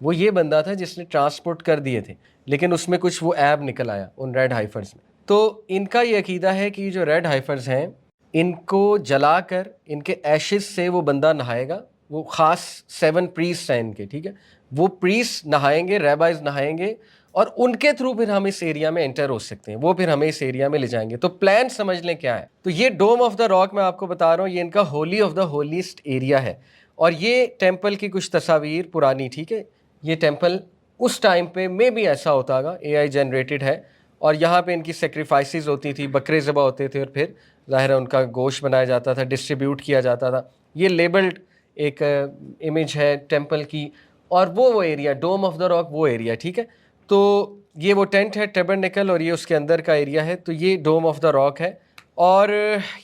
وہ یہ بندہ تھا جس نے ٹرانسپورٹ کر دیے تھے، لیکن اس میں کچھ وہ ایب نکل آیا ان ریڈ ہائفرز میں. تو ان کا یہ عقیدہ ہے کہ جو ریڈ ہائفرز ہیں ان کو جلا کر ان کے ایشز سے وہ بندہ نہائے گا. وہ خاص 7 پریسٹ ہیں ان کے، ٹھیک ہے، وہ پریسٹ نہائیں گے، ریبائز نہائیں گے، اور ان کے تھرو پھر ہم اس ایریا میں انٹر ہو سکتے ہیں، وہ پھر ہمیں اس ایریا میں لے جائیں گے. تو پلان سمجھ لیں کیا ہے. تو یہ ڈوم آف دا راک میں آپ کو بتا رہا ہوں، یہ ان کا holy of the holiest area ہے. اور یہ ٹیمپل کی کچھ تصاویر پرانی، ٹھیک ہے، یہ ٹیمپل اس ٹائم پہ میں بھی ایسا ہوتا ہوگا، اے آئی جنریٹڈ ہے، اور یہاں پہ ان کی سیکریفائسز ہوتی تھی، بکرے ذبح ہوتے تھے، اور پھر ظاہر ہے ان کا گوشت بنایا جاتا تھا، ڈسٹریبیوٹ کیا جاتا تھا. یہ لیبلڈ ایک امیج ہے ٹیمپل کی، اور وہ area dome of the rock وہ ایریا، ٹھیک ہے. تو یہ وہ ٹینٹ ہے ٹیبرنیکل، اور یہ اس کے اندر کا ایریا ہے. تو یہ ڈوم آف دا راک ہے، اور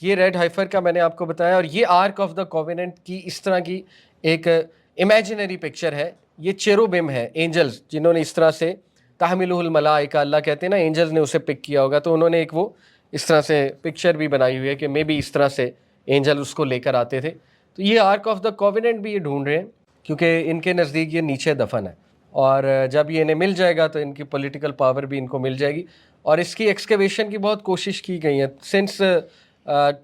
یہ ریڈ ہائفر کا میں نے آپ کو بتایا. اور یہ آرک آف دا کووننٹ کی اس طرح کی ایک امیجنری پکچر ہے. یہ چیروبم ہے، اینجلز جنہوں نے اس طرح سے تحملہ الملائکہ، اللہ کہتے ہیں نا اینجلز نے اسے پک کیا ہوگا، تو انہوں نے ایک وہ اس طرح سے پکچر بھی بنائی ہوئی ہے کہ میں بھی اس طرح سے اینجل اس کو لے کر آتے تھے. تو یہ آرک آف دا کووننٹ بھی یہ ڈھونڈ رہے ہیں، کیونکہ ان کے نزدیک یہ نیچے دفن ہے، اور جب یہ انہیں مل جائے گا تو ان کی پولیٹیکل پاور بھی ان کو مل جائے گی. اور اس کی ایکسکیویشن کی بہت کوشش کی گئی ہے سنس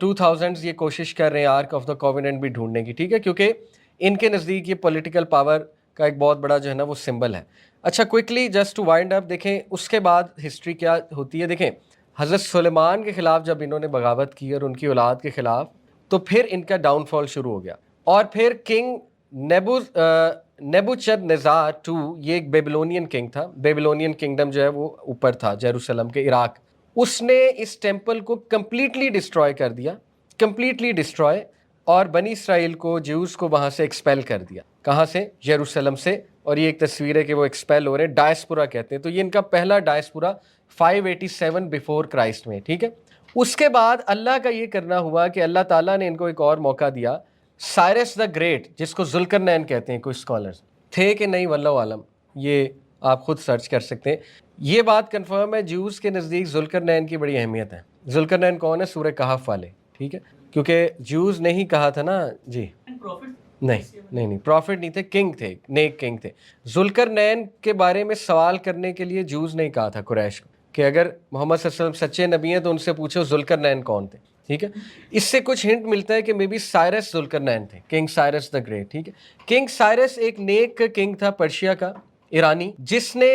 2000s، یہ کوشش کر رہے ہیں آرک آف دا کووننٹ بھی ڈھونڈنے کی، ٹھیک ہے، کیونکہ ان کے نزدیک یہ پولیٹیکل پاور کا ایک بہت بڑا جو ہے نا وہ سمبل ہے. اچھا کوئکلی جسٹ ٹو وائنڈ اپ، دیکھیں اس کے بعد ہسٹری کیا ہوتی ہے. دیکھیں حضرت سلیمان کے خلاف جب انہوں نے بغاوت کی اور ان کی اولاد کے خلاف، تو پھر ان کا ڈاؤن فال شروع ہو گیا. اور پھر کنگ نیبوچدنیزار ٹو، یہ ایک بیبلونین کنگ تھا. بیبلونین کنگڈم جو ہے وہ اوپر تھا جیروسلم کے، عراق. اس نے اس ٹیمپل کو کمپلیٹلی ڈسٹروائے کر دیا، کمپلیٹلی ڈسٹروائے، اور بنی اسرائیل کو، جیوز کو وہاں سے ایکسپیل کر دیا. کہاں سے؟ یروشلم سے. اور یہ ایک تصویر ہے کہ وہ ایکسپیل ہو رہے ہیں، ڈائسپورا کہتے ہیں. تو یہ ان کا پہلا ڈائسپورا 587 بیفور کرائسٹ میں، ٹھیک ہے. اس کے بعد اللہ کا یہ کرنا ہوا کہ اللہ تعالیٰ نے ان کو ایک اور موقع دیا. سائرس دا گریٹ، جس کو ذوالقرنین کہتے ہیں کچھ اسکالرز، تھے کہ نہیں واللہ عالم، یہ آپ خود سرچ کر سکتے ہیں. یہ بات کنفرم ہے، جیوز کے نزدیک ذوالقرنین کی بڑی اہمیت ہے. ذوالقرنین کون ہے؟ سورہ کہف والے، ٹھیک ہے، کیونکہ جیوز نے ہی کہا تھا نا جی، نہیں پروفٹ نہیں تھے، کنگ تھے، نیک کنگ تھے. ذوالقرنین کے بارے میں سوال کرنے کے لیے جیوز نے کہا تھا قریش کو کہ اگر محمد صلی اللہ علیہ وسلم سچے نبی ہیں تو ان سے پوچھو ذوالقرنین کون تھے، ٹھیک ہے. اس سے کچھ ہنٹ ملتا ہے کہ مے بی سائرس ذوالقرنین تھے، کنگ سائرس دا گریٹ، ٹھیک ہے. کنگ سائرس ایک نیک کنگ تھا پرشیا کا، ایرانی، جس نے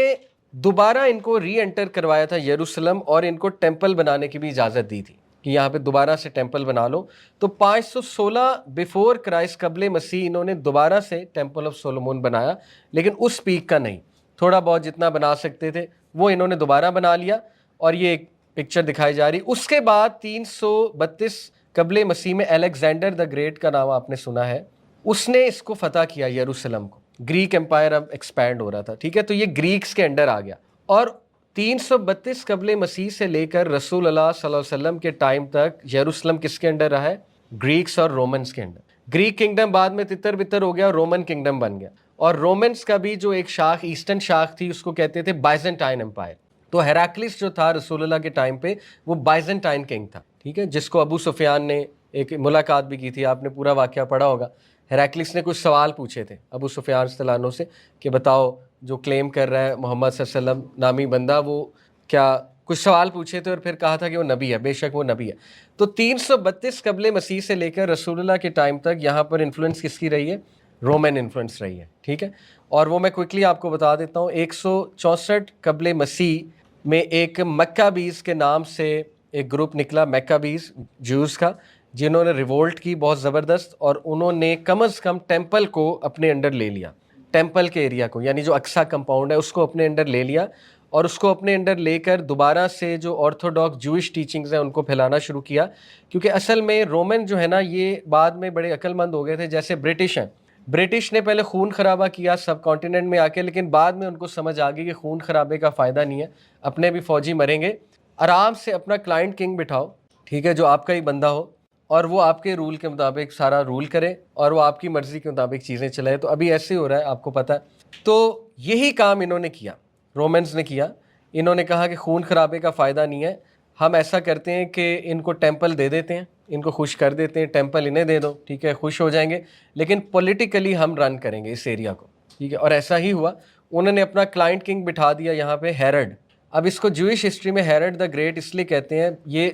دوبارہ ان کو ری انٹر کروایا تھا یروشلم، اور ان کو ٹیمپل بنانے کی بھی اجازت دی تھی کہ یہاں پہ دوبارہ سے ٹیمپل بنا لو. تو 516 بیفور کرائسٹ قبل مسیح انہوں نے دوبارہ سے ٹیمپل آف سولومون بنایا، لیکن اس پیک کا نہیں، تھوڑا بہت جتنا بنا سکتے تھے وہ انہوں نے دوبارہ بنا لیا. اور یہ ایک پکچر دکھائی جا رہی. اس کے بعد 332 قبل مسیح میں الیگزینڈر دا گریٹ کا نام آپ نے سنا ہے، اس نے اس کو فتح کیا یروشلم کو. گریک امپائر اب ایکسپینڈ ہو رہا تھا، ٹھیک ہے. تو یہ گریکس کے انڈر آ گیا. اور 332 قبل مسیح سے لے کر رسول اللہ صلی اللہ علیہ وسلم کے ٹائم تک یروشلم کس کے انڈر رہا ہے؟ گریکس اور رومنس کے انڈر. گریک کنگڈم بعد میں تتر بتر ہو گیا اور رومن کنگڈم بن گیا. اور رومنس کا بھی جو ایک شاخ، ایسٹرن شاخ تھی، اس کو کہتے تھے بائزنٹائن امپائر. تو ہیراکلس جو تھا رسول اللہ کے ٹائم پہ، وہ بائزنٹائن کنگ تھا، ٹھیک ہے، جس کو ابو سفیان نے ایک ملاقات بھی کی تھی، آپ نے پورا واقعہ پڑھا ہوگا. ہیراکلس نے کچھ سوال پوچھے تھے ابو سفیان رضی اللہ عنہ سے کہ بتاؤ جو کلیم کر رہا ہے محمد صلی اللہ علیہ وسلم نامی بندہ، وہ کیا، کچھ سوال پوچھے تھے، اور پھر کہا تھا کہ وہ نبی ہے، بے شک وہ نبی ہے. تو 332 قبل مسیح سے لے کر رسول اللہ کے ٹائم تک یہاں پر انفلوئنس کس کی رہی ہے؟ رومن انفلوئنس رہی ہے، ٹھیک ہے. اور وہ میں کوئکلی آپ کو بتا دیتا ہوں. 164 قبل مسیح میں ایک مکابیز کے نام سے ایک گروپ نکلا، مکابیز جوز کا، جنہوں نے ریولٹ کی بہت زبردست، اور انہوں نے کم از کم ٹیمپل کو اپنے انڈر لے لیا، ٹیمپل کے ایریا کو، یعنی جو اقصی کمپاؤنڈ ہے اس کو اپنے انڈر لے لیا. اور اس کو اپنے انڈر لے کر دوبارہ سے جو آرتھوڈاکس جوئش ٹیچنگز ہیں ان کو پھیلانا شروع کیا. کیونکہ اصل میں رومن جو ہے نا، یہ بعد میں بڑے عقل مند ہو گئے تھے. جیسے برٹش ہیں، برٹش نے پہلے خون خرابہ کیا سب کانٹیننٹ میں آ کے، لیکن بعد میں ان کو سمجھ آ گئی کہ خون خرابے کا فائدہ نہیں ہے، اپنے بھی فوجی مریں گے. آرام سے اپنا کلائنٹ کنگ بٹھاؤ، ٹھیک ہے، جو آپ کا ہی بندہ ہو، اور وہ آپ کے رول کے مطابق سارا رول کرے، اور وہ آپ کی مرضی کے مطابق چیزیں چلائے. تو ابھی ایسے ہی ہو رہا ہے، آپ کو پتہ ہے. تو یہی کام انہوں نے کیا، رومنز نے کیا. انہوں نے کہا کہ خون خرابے کا فائدہ نہیں ہے، ہم ایسا کرتے ہیں کہ ان کو ٹیمپل دے دیتے ہیں، ان کو خوش کر دیتے ہیں، ٹیمپل انہیں دے دو، ٹھیک ہے، خوش ہو جائیں گے، لیکن پولیٹیکلی ہم رن کریں گے اس ایریا کو. ٹھیک ہے, اور ایسا ہی ہوا. انہوں نے اپنا کلائنٹ کنگ بٹھا دیا یہاں پہ ہیرڈ. اب اس کو جوئش ہسٹری میں ہیرڈ دا گریٹ اس لیے کہتے ہیں, یہ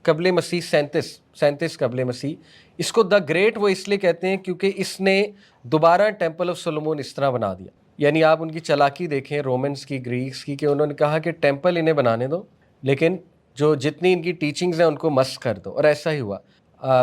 قبل مسیح 37 قبل مسیح. اس کو دا گریٹ وہ اس لیے کہتے ہیں کیونکہ اس نے دوبارہ ٹیمپل آف سولومون اس طرح بنا دیا. یعنی آپ ان کی چالاکی دیکھیں رومنس کی, گریکس کی, کہ انہوں نے کہا کہ ٹیمپل انہیں بنانے دو لیکن جو جتنی ان کی ٹیچنگز ہیں ان کو مسخ کر دو. اور ایسا ہی ہوا.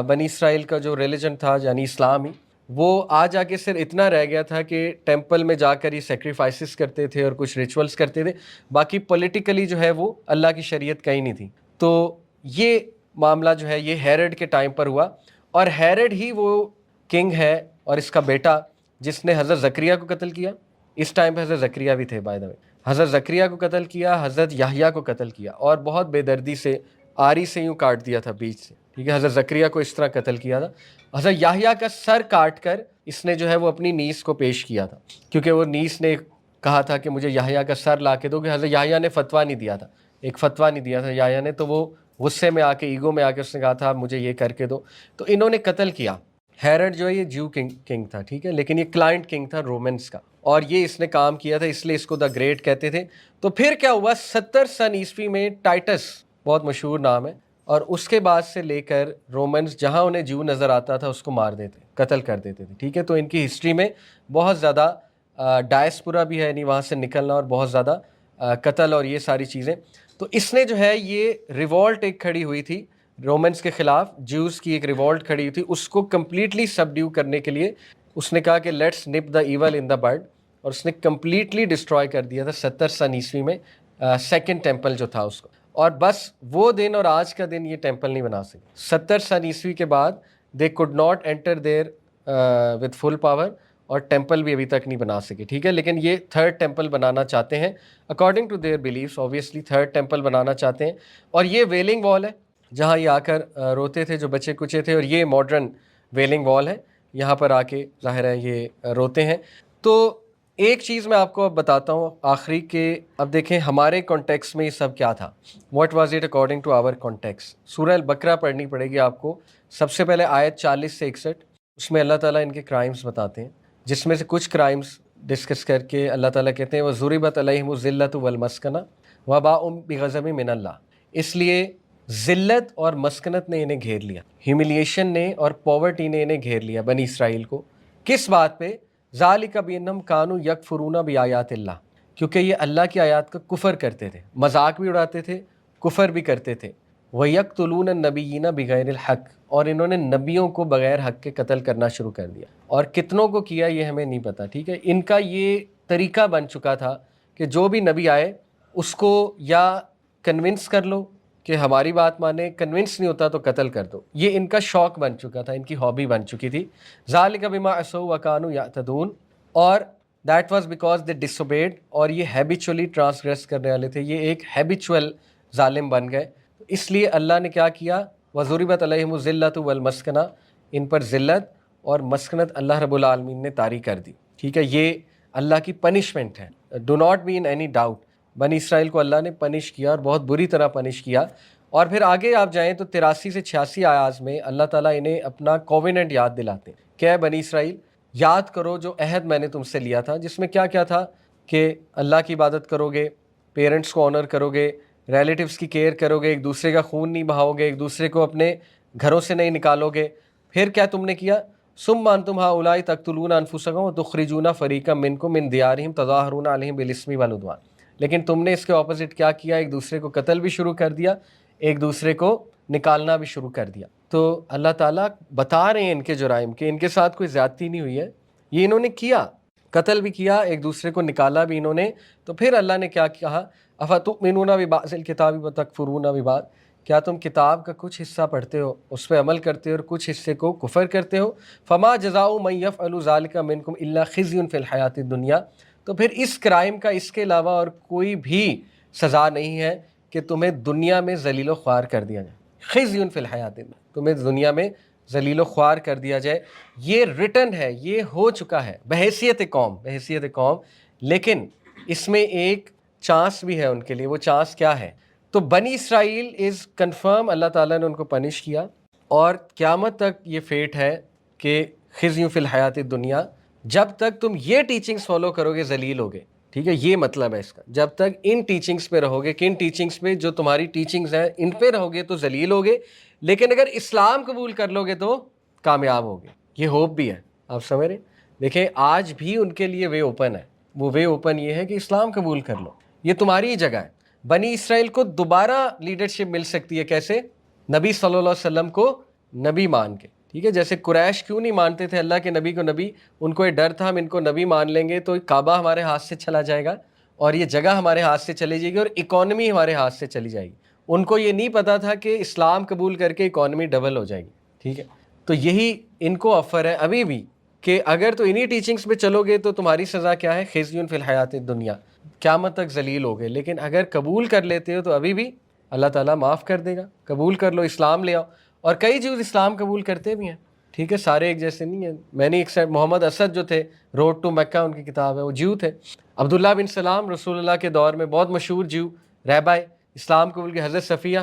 بنی اسرائیل کا جو ریلیجن تھا یعنی اسلام ہی, وہ آ جا کے صرف اتنا رہ گیا تھا کہ ٹیمپل میں جا کر ہی سیکریفائسز کرتے تھے اور کچھ ریچولز کرتے تھے, باقی پولیٹیکلی جو ہے وہ اللہ کی شریعت کہیں نہیں تھی. تو یہ معاملہ جو ہے یہ ہیرڈ کے ٹائم پر ہوا, اور ہیرڈ ہی وہ کنگ ہے اور اس کا بیٹا جس نے حضرت زکریا کو قتل کیا. اس ٹائم پہ حضرت زکریا بھی تھے بائی دا وے. حضرت زکریا کو قتل کیا, حضرت یحییٰ کو قتل کیا, اور بہت بے دردی سے آری سے یوں کاٹ دیا تھا بیچ سے. ٹھیک ہے, حضرت زکریا کو اس طرح قتل کیا تھا. حضرت یحییٰ کا سر کاٹ کر اس نے جو ہے وہ اپنی نیس کو پیش کیا تھا, کیونکہ وہ نیس نے کہا تھا کہ مجھے یحییٰ کا سر لا کے دو, کہ حضرت یحییٰ نے فتویٰ نہیں دیا تھا, ایک فتویٰ نہیں دیا تھا یحییٰ نے, تو وہ غصے میں آ کے ایگو میں آ کے اس نے کہا تھا مجھے یہ کر کے دو, تو انہوں نے قتل کیا. ہیرڈ جو ہے یہ جیو کنگ تھا, ٹھیک ہے, لیکن یہ کلائنٹ کنگ تھا رومنس کا, اور یہ اس نے کام کیا تھا, اس لیے اس کو دا گریٹ کہتے تھے. تو پھر کیا ہوا, 70 سن عیسوی میں ٹائٹس, بہت مشہور نام ہے, اور اس کے بعد سے لے کر رومنس جہاں انہیں جیو نظر آتا تھا اس کو مار دیتے, قتل کر دیتے تھے. ٹھیک ہے, تو ان کی ہسٹری میں بہت زیادہ ڈائسپورا بھی ہے, یعنی وہاں سے نکلنا, اور بہت زیادہ قتل اور یہ ساری چیزیں. تو اس نے جو ہے یہ ریوولٹ ایک کھڑی ہوئی تھی رومنس کے خلاف, جیوز کی ایک ریوولٹ کھڑی ہوئی تھی, اس کو کمپلیٹلی سبڈیو کرنے کے لیے اس نے کہا کہ لیٹس نپ دا ایول ان دا بڈ, اور اس نے کمپلیٹلی ڈسٹروائے کر دیا تھا 70 سن عیسوی میں سیکنڈ ٹیمپل جو تھا اس کو. اور بس وہ دن اور آج کا دن یہ ٹیمپل نہیں بنا سکے. 70 سن عیسوی کے بعد they could not enter there with full power, اور ٹیمپل بھی ابھی تک نہیں بنا سکے. ٹھیک ہے, لیکن یہ تھرڈ ٹیمپل بنانا چاہتے ہیں according to their beliefs, obviously third temple بنانا چاہتے ہیں. اور یہ ویلنگ وال ہے جہاں یہ آ کر روتے تھے جو بچے کچے تھے, اور یہ ماڈرن ویلنگ وال ہے, یہاں پر آ کے ظاہر ہے یہ روتے ہیں. تو ایک چیز میں آپ کو اب بتاتا ہوں آخری کے, اب دیکھیں ہمارے کانٹیکس میں یہ سب کیا تھا, what was it according to our context. سورہ البقرہ پڑھنی پڑے گی آپ کو. سب سے پہلے آیت 40 سے 61, اس میں اللہ تعالیٰ ان کے کرائمز بتاتے ہیں, جس میں سے کچھ کرائمز ڈسکس کر کے اللہ تعالیٰ کہتے ہیں وَضُرِبَتْ عَلَيْهِمُ الذِّلَّةُ وَالْمَسْكَنَةُ وَبَاءُوا بِغَضَبٍ مِّنَ اللَّهِ. اس لیے ذلت اور مسکنت نے انہیں گھیر لیا, ہیوملیشن نے اور پاورٹی نے انہیں گھیر لیا بنی اسرائیل کو. کس بات پہ؟ ذَلِكَ بِأَنَّهُمْ كَانُوا يَكْفُرُونَ بِآيَاتِ اللَّهِ, کیونکہ یہ اللہ کی آیات کا کفر کرتے تھے, مذاق بھی اڑاتے تھے, کفر بھی کرتے تھے. وَيَقْتُلُونَ النَّبِيِّينَ بِغَيْرِ الْحَقِّ, اور انہوں نے نبیوں کو بغیر حق کے قتل کرنا شروع کر دیا. اور کتنوں کو کیا یہ ہمیں نہیں پتہ. ٹھیک ہے, ان کا یہ طریقہ بن چکا تھا کہ جو بھی نبی آئے اس کو یا کنونس کر لو کہ ہماری بات مانے, کنونس نہیں ہوتا تو قتل کر دو. یہ ان کا شوق بن چکا تھا, ان کی ہابی بن چکی تھی. ذَلِكَ بِمَا عَصَوْا وَكَانُوا يَعْتَدُونَ, اور that was because they disobey, اور یہ ہیبیچولی ٹرانسگریس کرنے والے تھے, یہ ایک ہیبیچول ظالم بن گئے. اس لیے اللہ نے کیا کیا, وَضُرِبَتْ عَلَيْهِمُ الذِّلَّةُ وَالْمَسْكَنَةُ, ان پر ذلت اور مسکنت اللہ رب العالمین نے طاری کر دی. ٹھیک ہے, یہ اللہ کی پنشمنٹ ہے, do not be in any doubt. بنی اسرائیل کو اللہ نے پنش کیا اور بہت بری طرح پنش کیا. اور پھر آگے آپ جائیں تو 83 سے 86 آیات میں اللہ تعالیٰ انہیں اپنا کووننٹ یاد دلاتے ہیں. کیا ہے بنی اسرائیل, یاد کرو جو عہد میں نے تم سے لیا تھا, جس میں کیا کیا تھا کہ اللہ کی عبادت کرو گے, پیرنٹس کو آنر کرو گے, ریلیٹیوز کی کیئر کرو گے, ایک دوسرے کا خون نہیں بہاؤ گے, ایک دوسرے کو اپنے گھروں سے نہیں نکالو گے. پھر کیا تم نے کیا, ثم انتم ہؤلاء تقتلون انفسکم وتخرجون فریقا منکم من دیارہم تظاہرون علیہم بالاسم والعدوان. لیکن تم نے اس کے اپوزٹ کیا کیا, ایک دوسرے کو قتل بھی شروع کر دیا, ایک دوسرے کو نکالنا بھی شروع کر دیا. تو اللہ تعالیٰ بتا رہے ہیں ان کے جرائم کہ ان کے ساتھ کوئی زیادتی نہیں ہوئی ہے, یہ انہوں نے کیا, قتل بھی کیا, ایک دوسرے کو نکالا بھی انہوں نے. تو پھر اللہ نے کیا کہا, افتؤمنون ببعض الکتاب وتکفرون ببعض, کیا تم کتاب کا کچھ حصہ پڑھتے ہو, اس پہ عمل کرتے ہو, اور کچھ حصے کو کفر کرتے ہو. فما جزاء من یفعل ذلک منکم الا خزی فی الحیاۃ الدنیا. تو پھر اس کرائم کا اس کے علاوہ اور کوئی بھی سزا نہیں ہے کہ تمہیں دنیا میں ذلیل و خوار کر دیا جائے. خزی فی الحیاۃ الدنیا, تمہیں دنیا میں ذلیل و خوار کر دیا جائے. یہ ریٹن ہے, یہ ہو چکا ہے بحیثیت قوم. لیکن اس میں ایک چانس بھی ہے ان کے لیے. وہ چانس کیا ہے؟ تو بنی اسرائیل از کنفرم, اللہ تعالیٰ نے ان کو پنش کیا, اور قیامت تک یہ فیٹ ہے کہ خزی فی الحیات الدنیا, جب تک تم یہ ٹیچنگز فالو کرو گے ذلیل ہوگے. ٹھیک ہے, یہ مطلب ہے اس کا. جب تک ان ٹیچنگز پہ رہو گے, کن ٹیچنگز پہ, جو تمہاری ٹیچنگز ہیں ان پہ رہو گے تو ذلیل ہوگے, لیکن اگر اسلام قبول کر لو گے تو کامیاب ہوگے. یہ ہوپ بھی ہے, آپ سمجھ رہے ہیں. دیکھیں آج بھی ان کے لیے وے اوپن ہے. وہ وے اوپن یہ ہے کہ اسلام قبول کر لو, یہ تمہاری ہی جگہ ہے. بنی اسرائیل کو دوبارہ لیڈرشپ مل سکتی ہے, کیسے؟ نبی صلی اللہ علیہ وسلم کو نبی مان کے. ٹھیک ہے, جیسے قریش کیوں نہیں مانتے تھے اللہ کے نبی کو نبی؟ ان کو یہ ڈر تھا ہم ان کو نبی مان لیں گے تو کعبہ ہمارے ہاتھ سے چلا جائے گا اور یہ جگہ ہمارے ہاتھ سے چلی جائے گی اور اکانومی ہمارے ہاتھ سے چلی جائے گی. ان کو یہ نہیں پتا تھا کہ اسلام قبول کر کے اکانومی ڈبل ہو جائے گی. ٹھیک ہے, تو یہی ان کو آفر ہے ابھی بھی کہ اگر تو انہی ٹیچنگز پہ چلو گے تو تمہاری سزا کیا ہے؟ خزی فی الحیات الدنیا, قیامت تک ذلیل ہو گئے. لیکن اگر قبول کر لیتے ہو تو ابھی بھی اللہ تعالیٰ معاف کر دے گا. قبول کر لو, اسلام لے آؤ. اور کئی جیوز اسلام قبول کرتے بھی ہیں. ٹھیک ہے, سارے ایک جیسے نہیں ہیں. میں نے ایک سائڈ محمد اسد جو تھے, روڈ ٹو مکہ ان کی کتاب ہے, وہ جیو تھے. عبداللہ بن سلام رسول اللہ کے دور میں بہت مشہور جیو رہبائے, اسلام قبول کی. حضرت صفیہ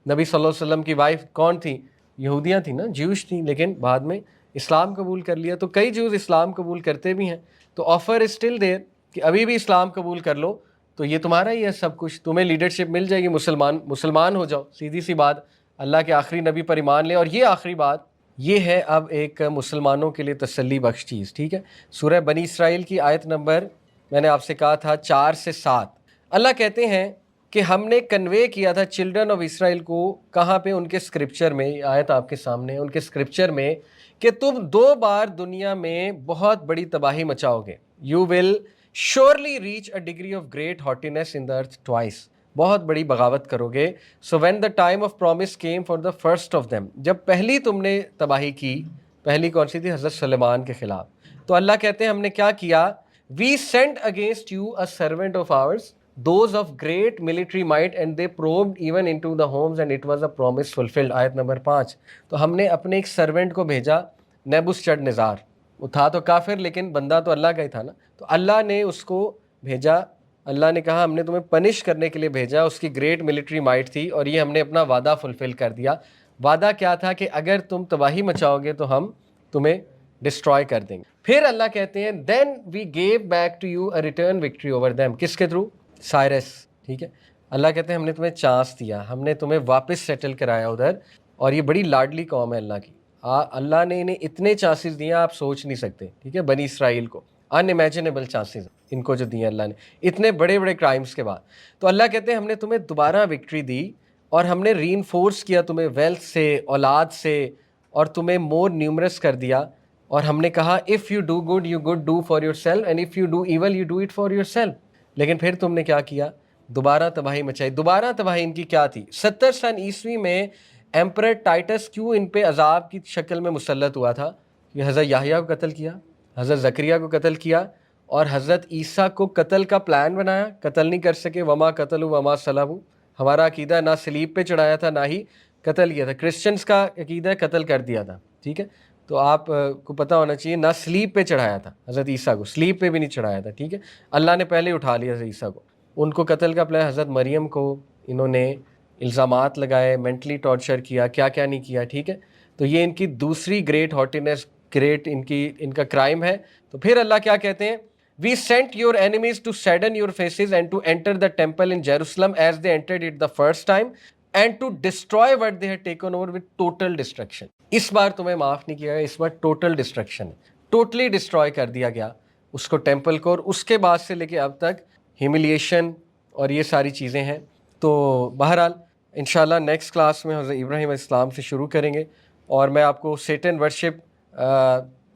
نبی صلی اللہ علیہ وسلم کی وائف کون تھی؟ یہودیاں تھیں نا, جیوش تھیں, لیکن بعد میں اسلام قبول کر لیا. تو کئی جیوز اسلام قبول کرتے بھی ہیں. تو آفر از اسٹل دیر کہ ابھی بھی اسلام قبول کر لو تو یہ تمہارا ہی ہے سب کچھ. تمہیں لیڈرشپ مل جائے گی, مسلمان ہو جاؤ, سیدھی سی بات. اللہ کے آخری نبی پر ایمان لے. اور یہ آخری بات یہ ہے اب ایک مسلمانوں کے لیے تسلی بخش چیز. ٹھیک ہے, سورہ بنی اسرائیل کی آیت نمبر میں نے آپ سے کہا تھا 4 سے 7. اللہ کہتے ہیں کہ ہم نے کنوے کیا تھا چلڈرن آف اسرائیل کو. کہاں پہ؟ ان کے اسکرپچر میں. آیت آپ کے سامنے, ان کے اسکرپچر میں, کہ تم 2 بار دنیا میں بہت بڑی تباہی مچاؤ گے. You will surely reach a degree of great haughtiness in the earth twice. بہت بڑی بغاوت کرو گے. So when the time of promise came for the first of them, جب پہلی تم نے تباہی کی, پہلی کون سی تھی؟ حضرت سلیمان کے خلاف. تو اللہ کہتے ہیں ہم نے کیا کیا؟ We sent against you a servant of ours those of great military might and they probed even into the homes and it was a promise fulfilled. آیت نمبر 5. تو ہم نے اپنے ایک سرونٹ کو بھیجا, نیبوکدنیزار. وہ تھا تو کافر لیکن بندہ تو اللہ کا ہی تھا نا. تو اللہ نے اس کو بھیجا. اللہ نے کہا ہم نے تمہیں پنش کرنے کے لیے بھیجا. اس کی گریٹ ملٹری مائٹ تھی اور یہ ہم نے اپنا وعدہ فلفل کر دیا. وعدہ کیا تھا؟ کہ اگر تم تباہی مچاؤ گے تو ہم تمہیں ڈسٹرائے کر دیں گے. پھر اللہ کہتے ہیں then we gave back to you a return victory over them. کس کے تھرو؟ سائرس. ٹھیک ہے, اللہ کہتے ہیں ہم نے تمہیں چانس دیا, ہم نے تمہیں واپس سیٹل کرایا ادھر. اور یہ بڑی لاڈلی قوم ہے اللہ کی. اللہ نے انہیں اتنے چانسز دیے آپ سوچ نہیں سکتے. ٹھیک ہے, بنی اسرائیل کو ان امیجنیبل چانسز ان کو جو دیے اللہ نے, اتنے بڑے بڑے کرائمز کے بعد. تو اللہ کہتے ہیں ہم نے تمہیں دوبارہ وکٹری دی اور ہم نے ری انفورس کیا تمہیں ویلتھ سے, اولاد سے, اور تمہیں مور نیومرس کر دیا. اور ہم نے کہا if you do good you good do for yourself and if you do evil you do it for yourself. لیکن پھر تم نے کیا کیا؟ دوبارہ تباہی مچائی. دوبارہ تباہی ان کی کیا تھی؟ 70 سن عیسوی میں ایمپرر ٹائٹس کیوں ان پہ عذاب کی شکل میں مسلط ہوا تھا؟ کہ حضرت یحییٰ کو قتل کیا, حضرت زکریا کو قتل کیا, اور حضرت عیسیٰ کو قتل کا پلان بنایا. قتل نہیں کر سکے. وما قتلوا وما صلبوا. ہمارا عقیدہ نہ سلیب پہ چڑھایا تھا نہ ہی قتل کیا تھا. کرسچنس کا عقیدہ قتل کر دیا تھا. ٹھیک ہے, تو آپ کو پتہ ہونا چاہیے نہ سلیب پہ چڑھایا تھا حضرت عیسیٰ کو, سلیب پہ بھی نہیں چڑھایا تھا. ٹھیک ہے, اللہ نے پہلے اٹھا لیا حضرت عیسیٰ کو. ان کو قتل کا پلان. حضرت مریم کو انہوں نے الزامات لگائے, مینٹلی ٹارچر کیا, کیا کیا نہیں کیا. ٹھیک ہے, تو یہ ان کی دوسری گریٹ ہاٹینس, گریٹ ان کا کرائم ہے. تو پھر اللہ کیا کہتے ہیں؟ We sent your enemies to sadden your faces and to enter the temple in Jerusalem as they entered it the first time and to destroy what they had taken over with total destruction. اس بار تمہیں معاف نہیں کیا گیا, اس بار total destruction ہے. ٹوٹلی ڈسٹرائے کر دیا گیا اس کو, ٹیمپل کو. اور اس کے بعد سے لے کے اب تک ہیملیشن اور یہ ساری چیزیں ہیں. تو بہرحال انشاءاللہ نیکسٹ کلاس میں حضرت ابراہیم علیہ السلام سے شروع کریں گے, اور میں آپ کو سیٹن ورشپ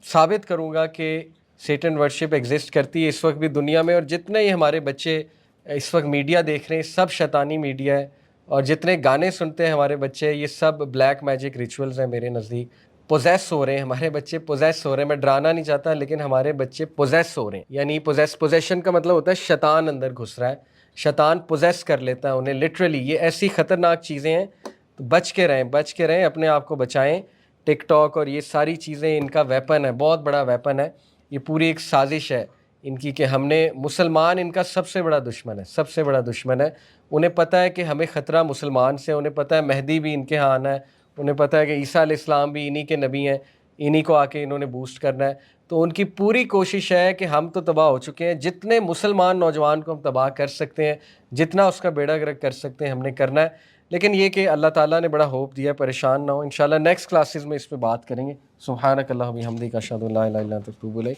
ثابت کروں گا کہ سیٹن ورشپ ایگزسٹ کرتی ہے اس وقت بھی دنیا میں. اور جتنے ہی ہمارے بچے اس وقت میڈیا دیکھ رہے ہیں سب شیطانی میڈیا ہے, اور جتنے گانے سنتے ہیں ہمارے بچے یہ سب بلیک میجک ریچولز ہیں میرے نزدیک. پوزیس ہو رہے ہیں ہمارے بچے, پوزیس ہو رہے ہیں. میں ڈرانا نہیں چاہتا لیکن ہمارے بچے پوزیس ہو رہے ہیں. یعنی پوزیشن کا مطلب ہوتا ہے شیطان اندر گھس رہا ہے, شیطان پوزیس کر لیتا ہے انہیں لٹرلی. یہ ایسی خطرناک چیزیں ہیں, تو بچ کے رہیں, اپنے آپ کو بچائیں. ٹک ٹاک اور یہ ساری چیزیں ان کا ویپن ہے, بہت بڑا ویپن ہے. یہ پوری ایک سازش ہے ان کی کہ ہم نے, مسلمان ان کا سب سے بڑا دشمن ہے, سب سے بڑا دشمن ہے. انہیں پتہ ہے کہ ہمیں خطرہ مسلمان سے, انہیں پتہ ہے مہدی بھی ان کے ہاں آنا ہے, انہیں پتہ ہے کہ عیسیٰ علیہ السلام بھی انہی کے نبی ہیں, انہی کو آ کے انہوں نے بوسٹ کرنا ہے. تو ان کی پوری کوشش ہے کہ ہم تو تباہ ہو چکے ہیں، جتنے مسلمان نوجوان کو ہم تباہ کر سکتے ہیں، جتنا اس کا بیڑا گرک کر سکتے ہیں ہم نے کرنا ہے. لیکن یہ کہ اللہ تعالیٰ نے بڑا ہوپ دیا، پریشان نہ ہو، انشاءاللہ نیکسٹ کلاسز میں اس پہ بات کریں گے. سبحانک اللہم و بحمدک، اشہد ان لا الہ الا انت، اتوب الیک.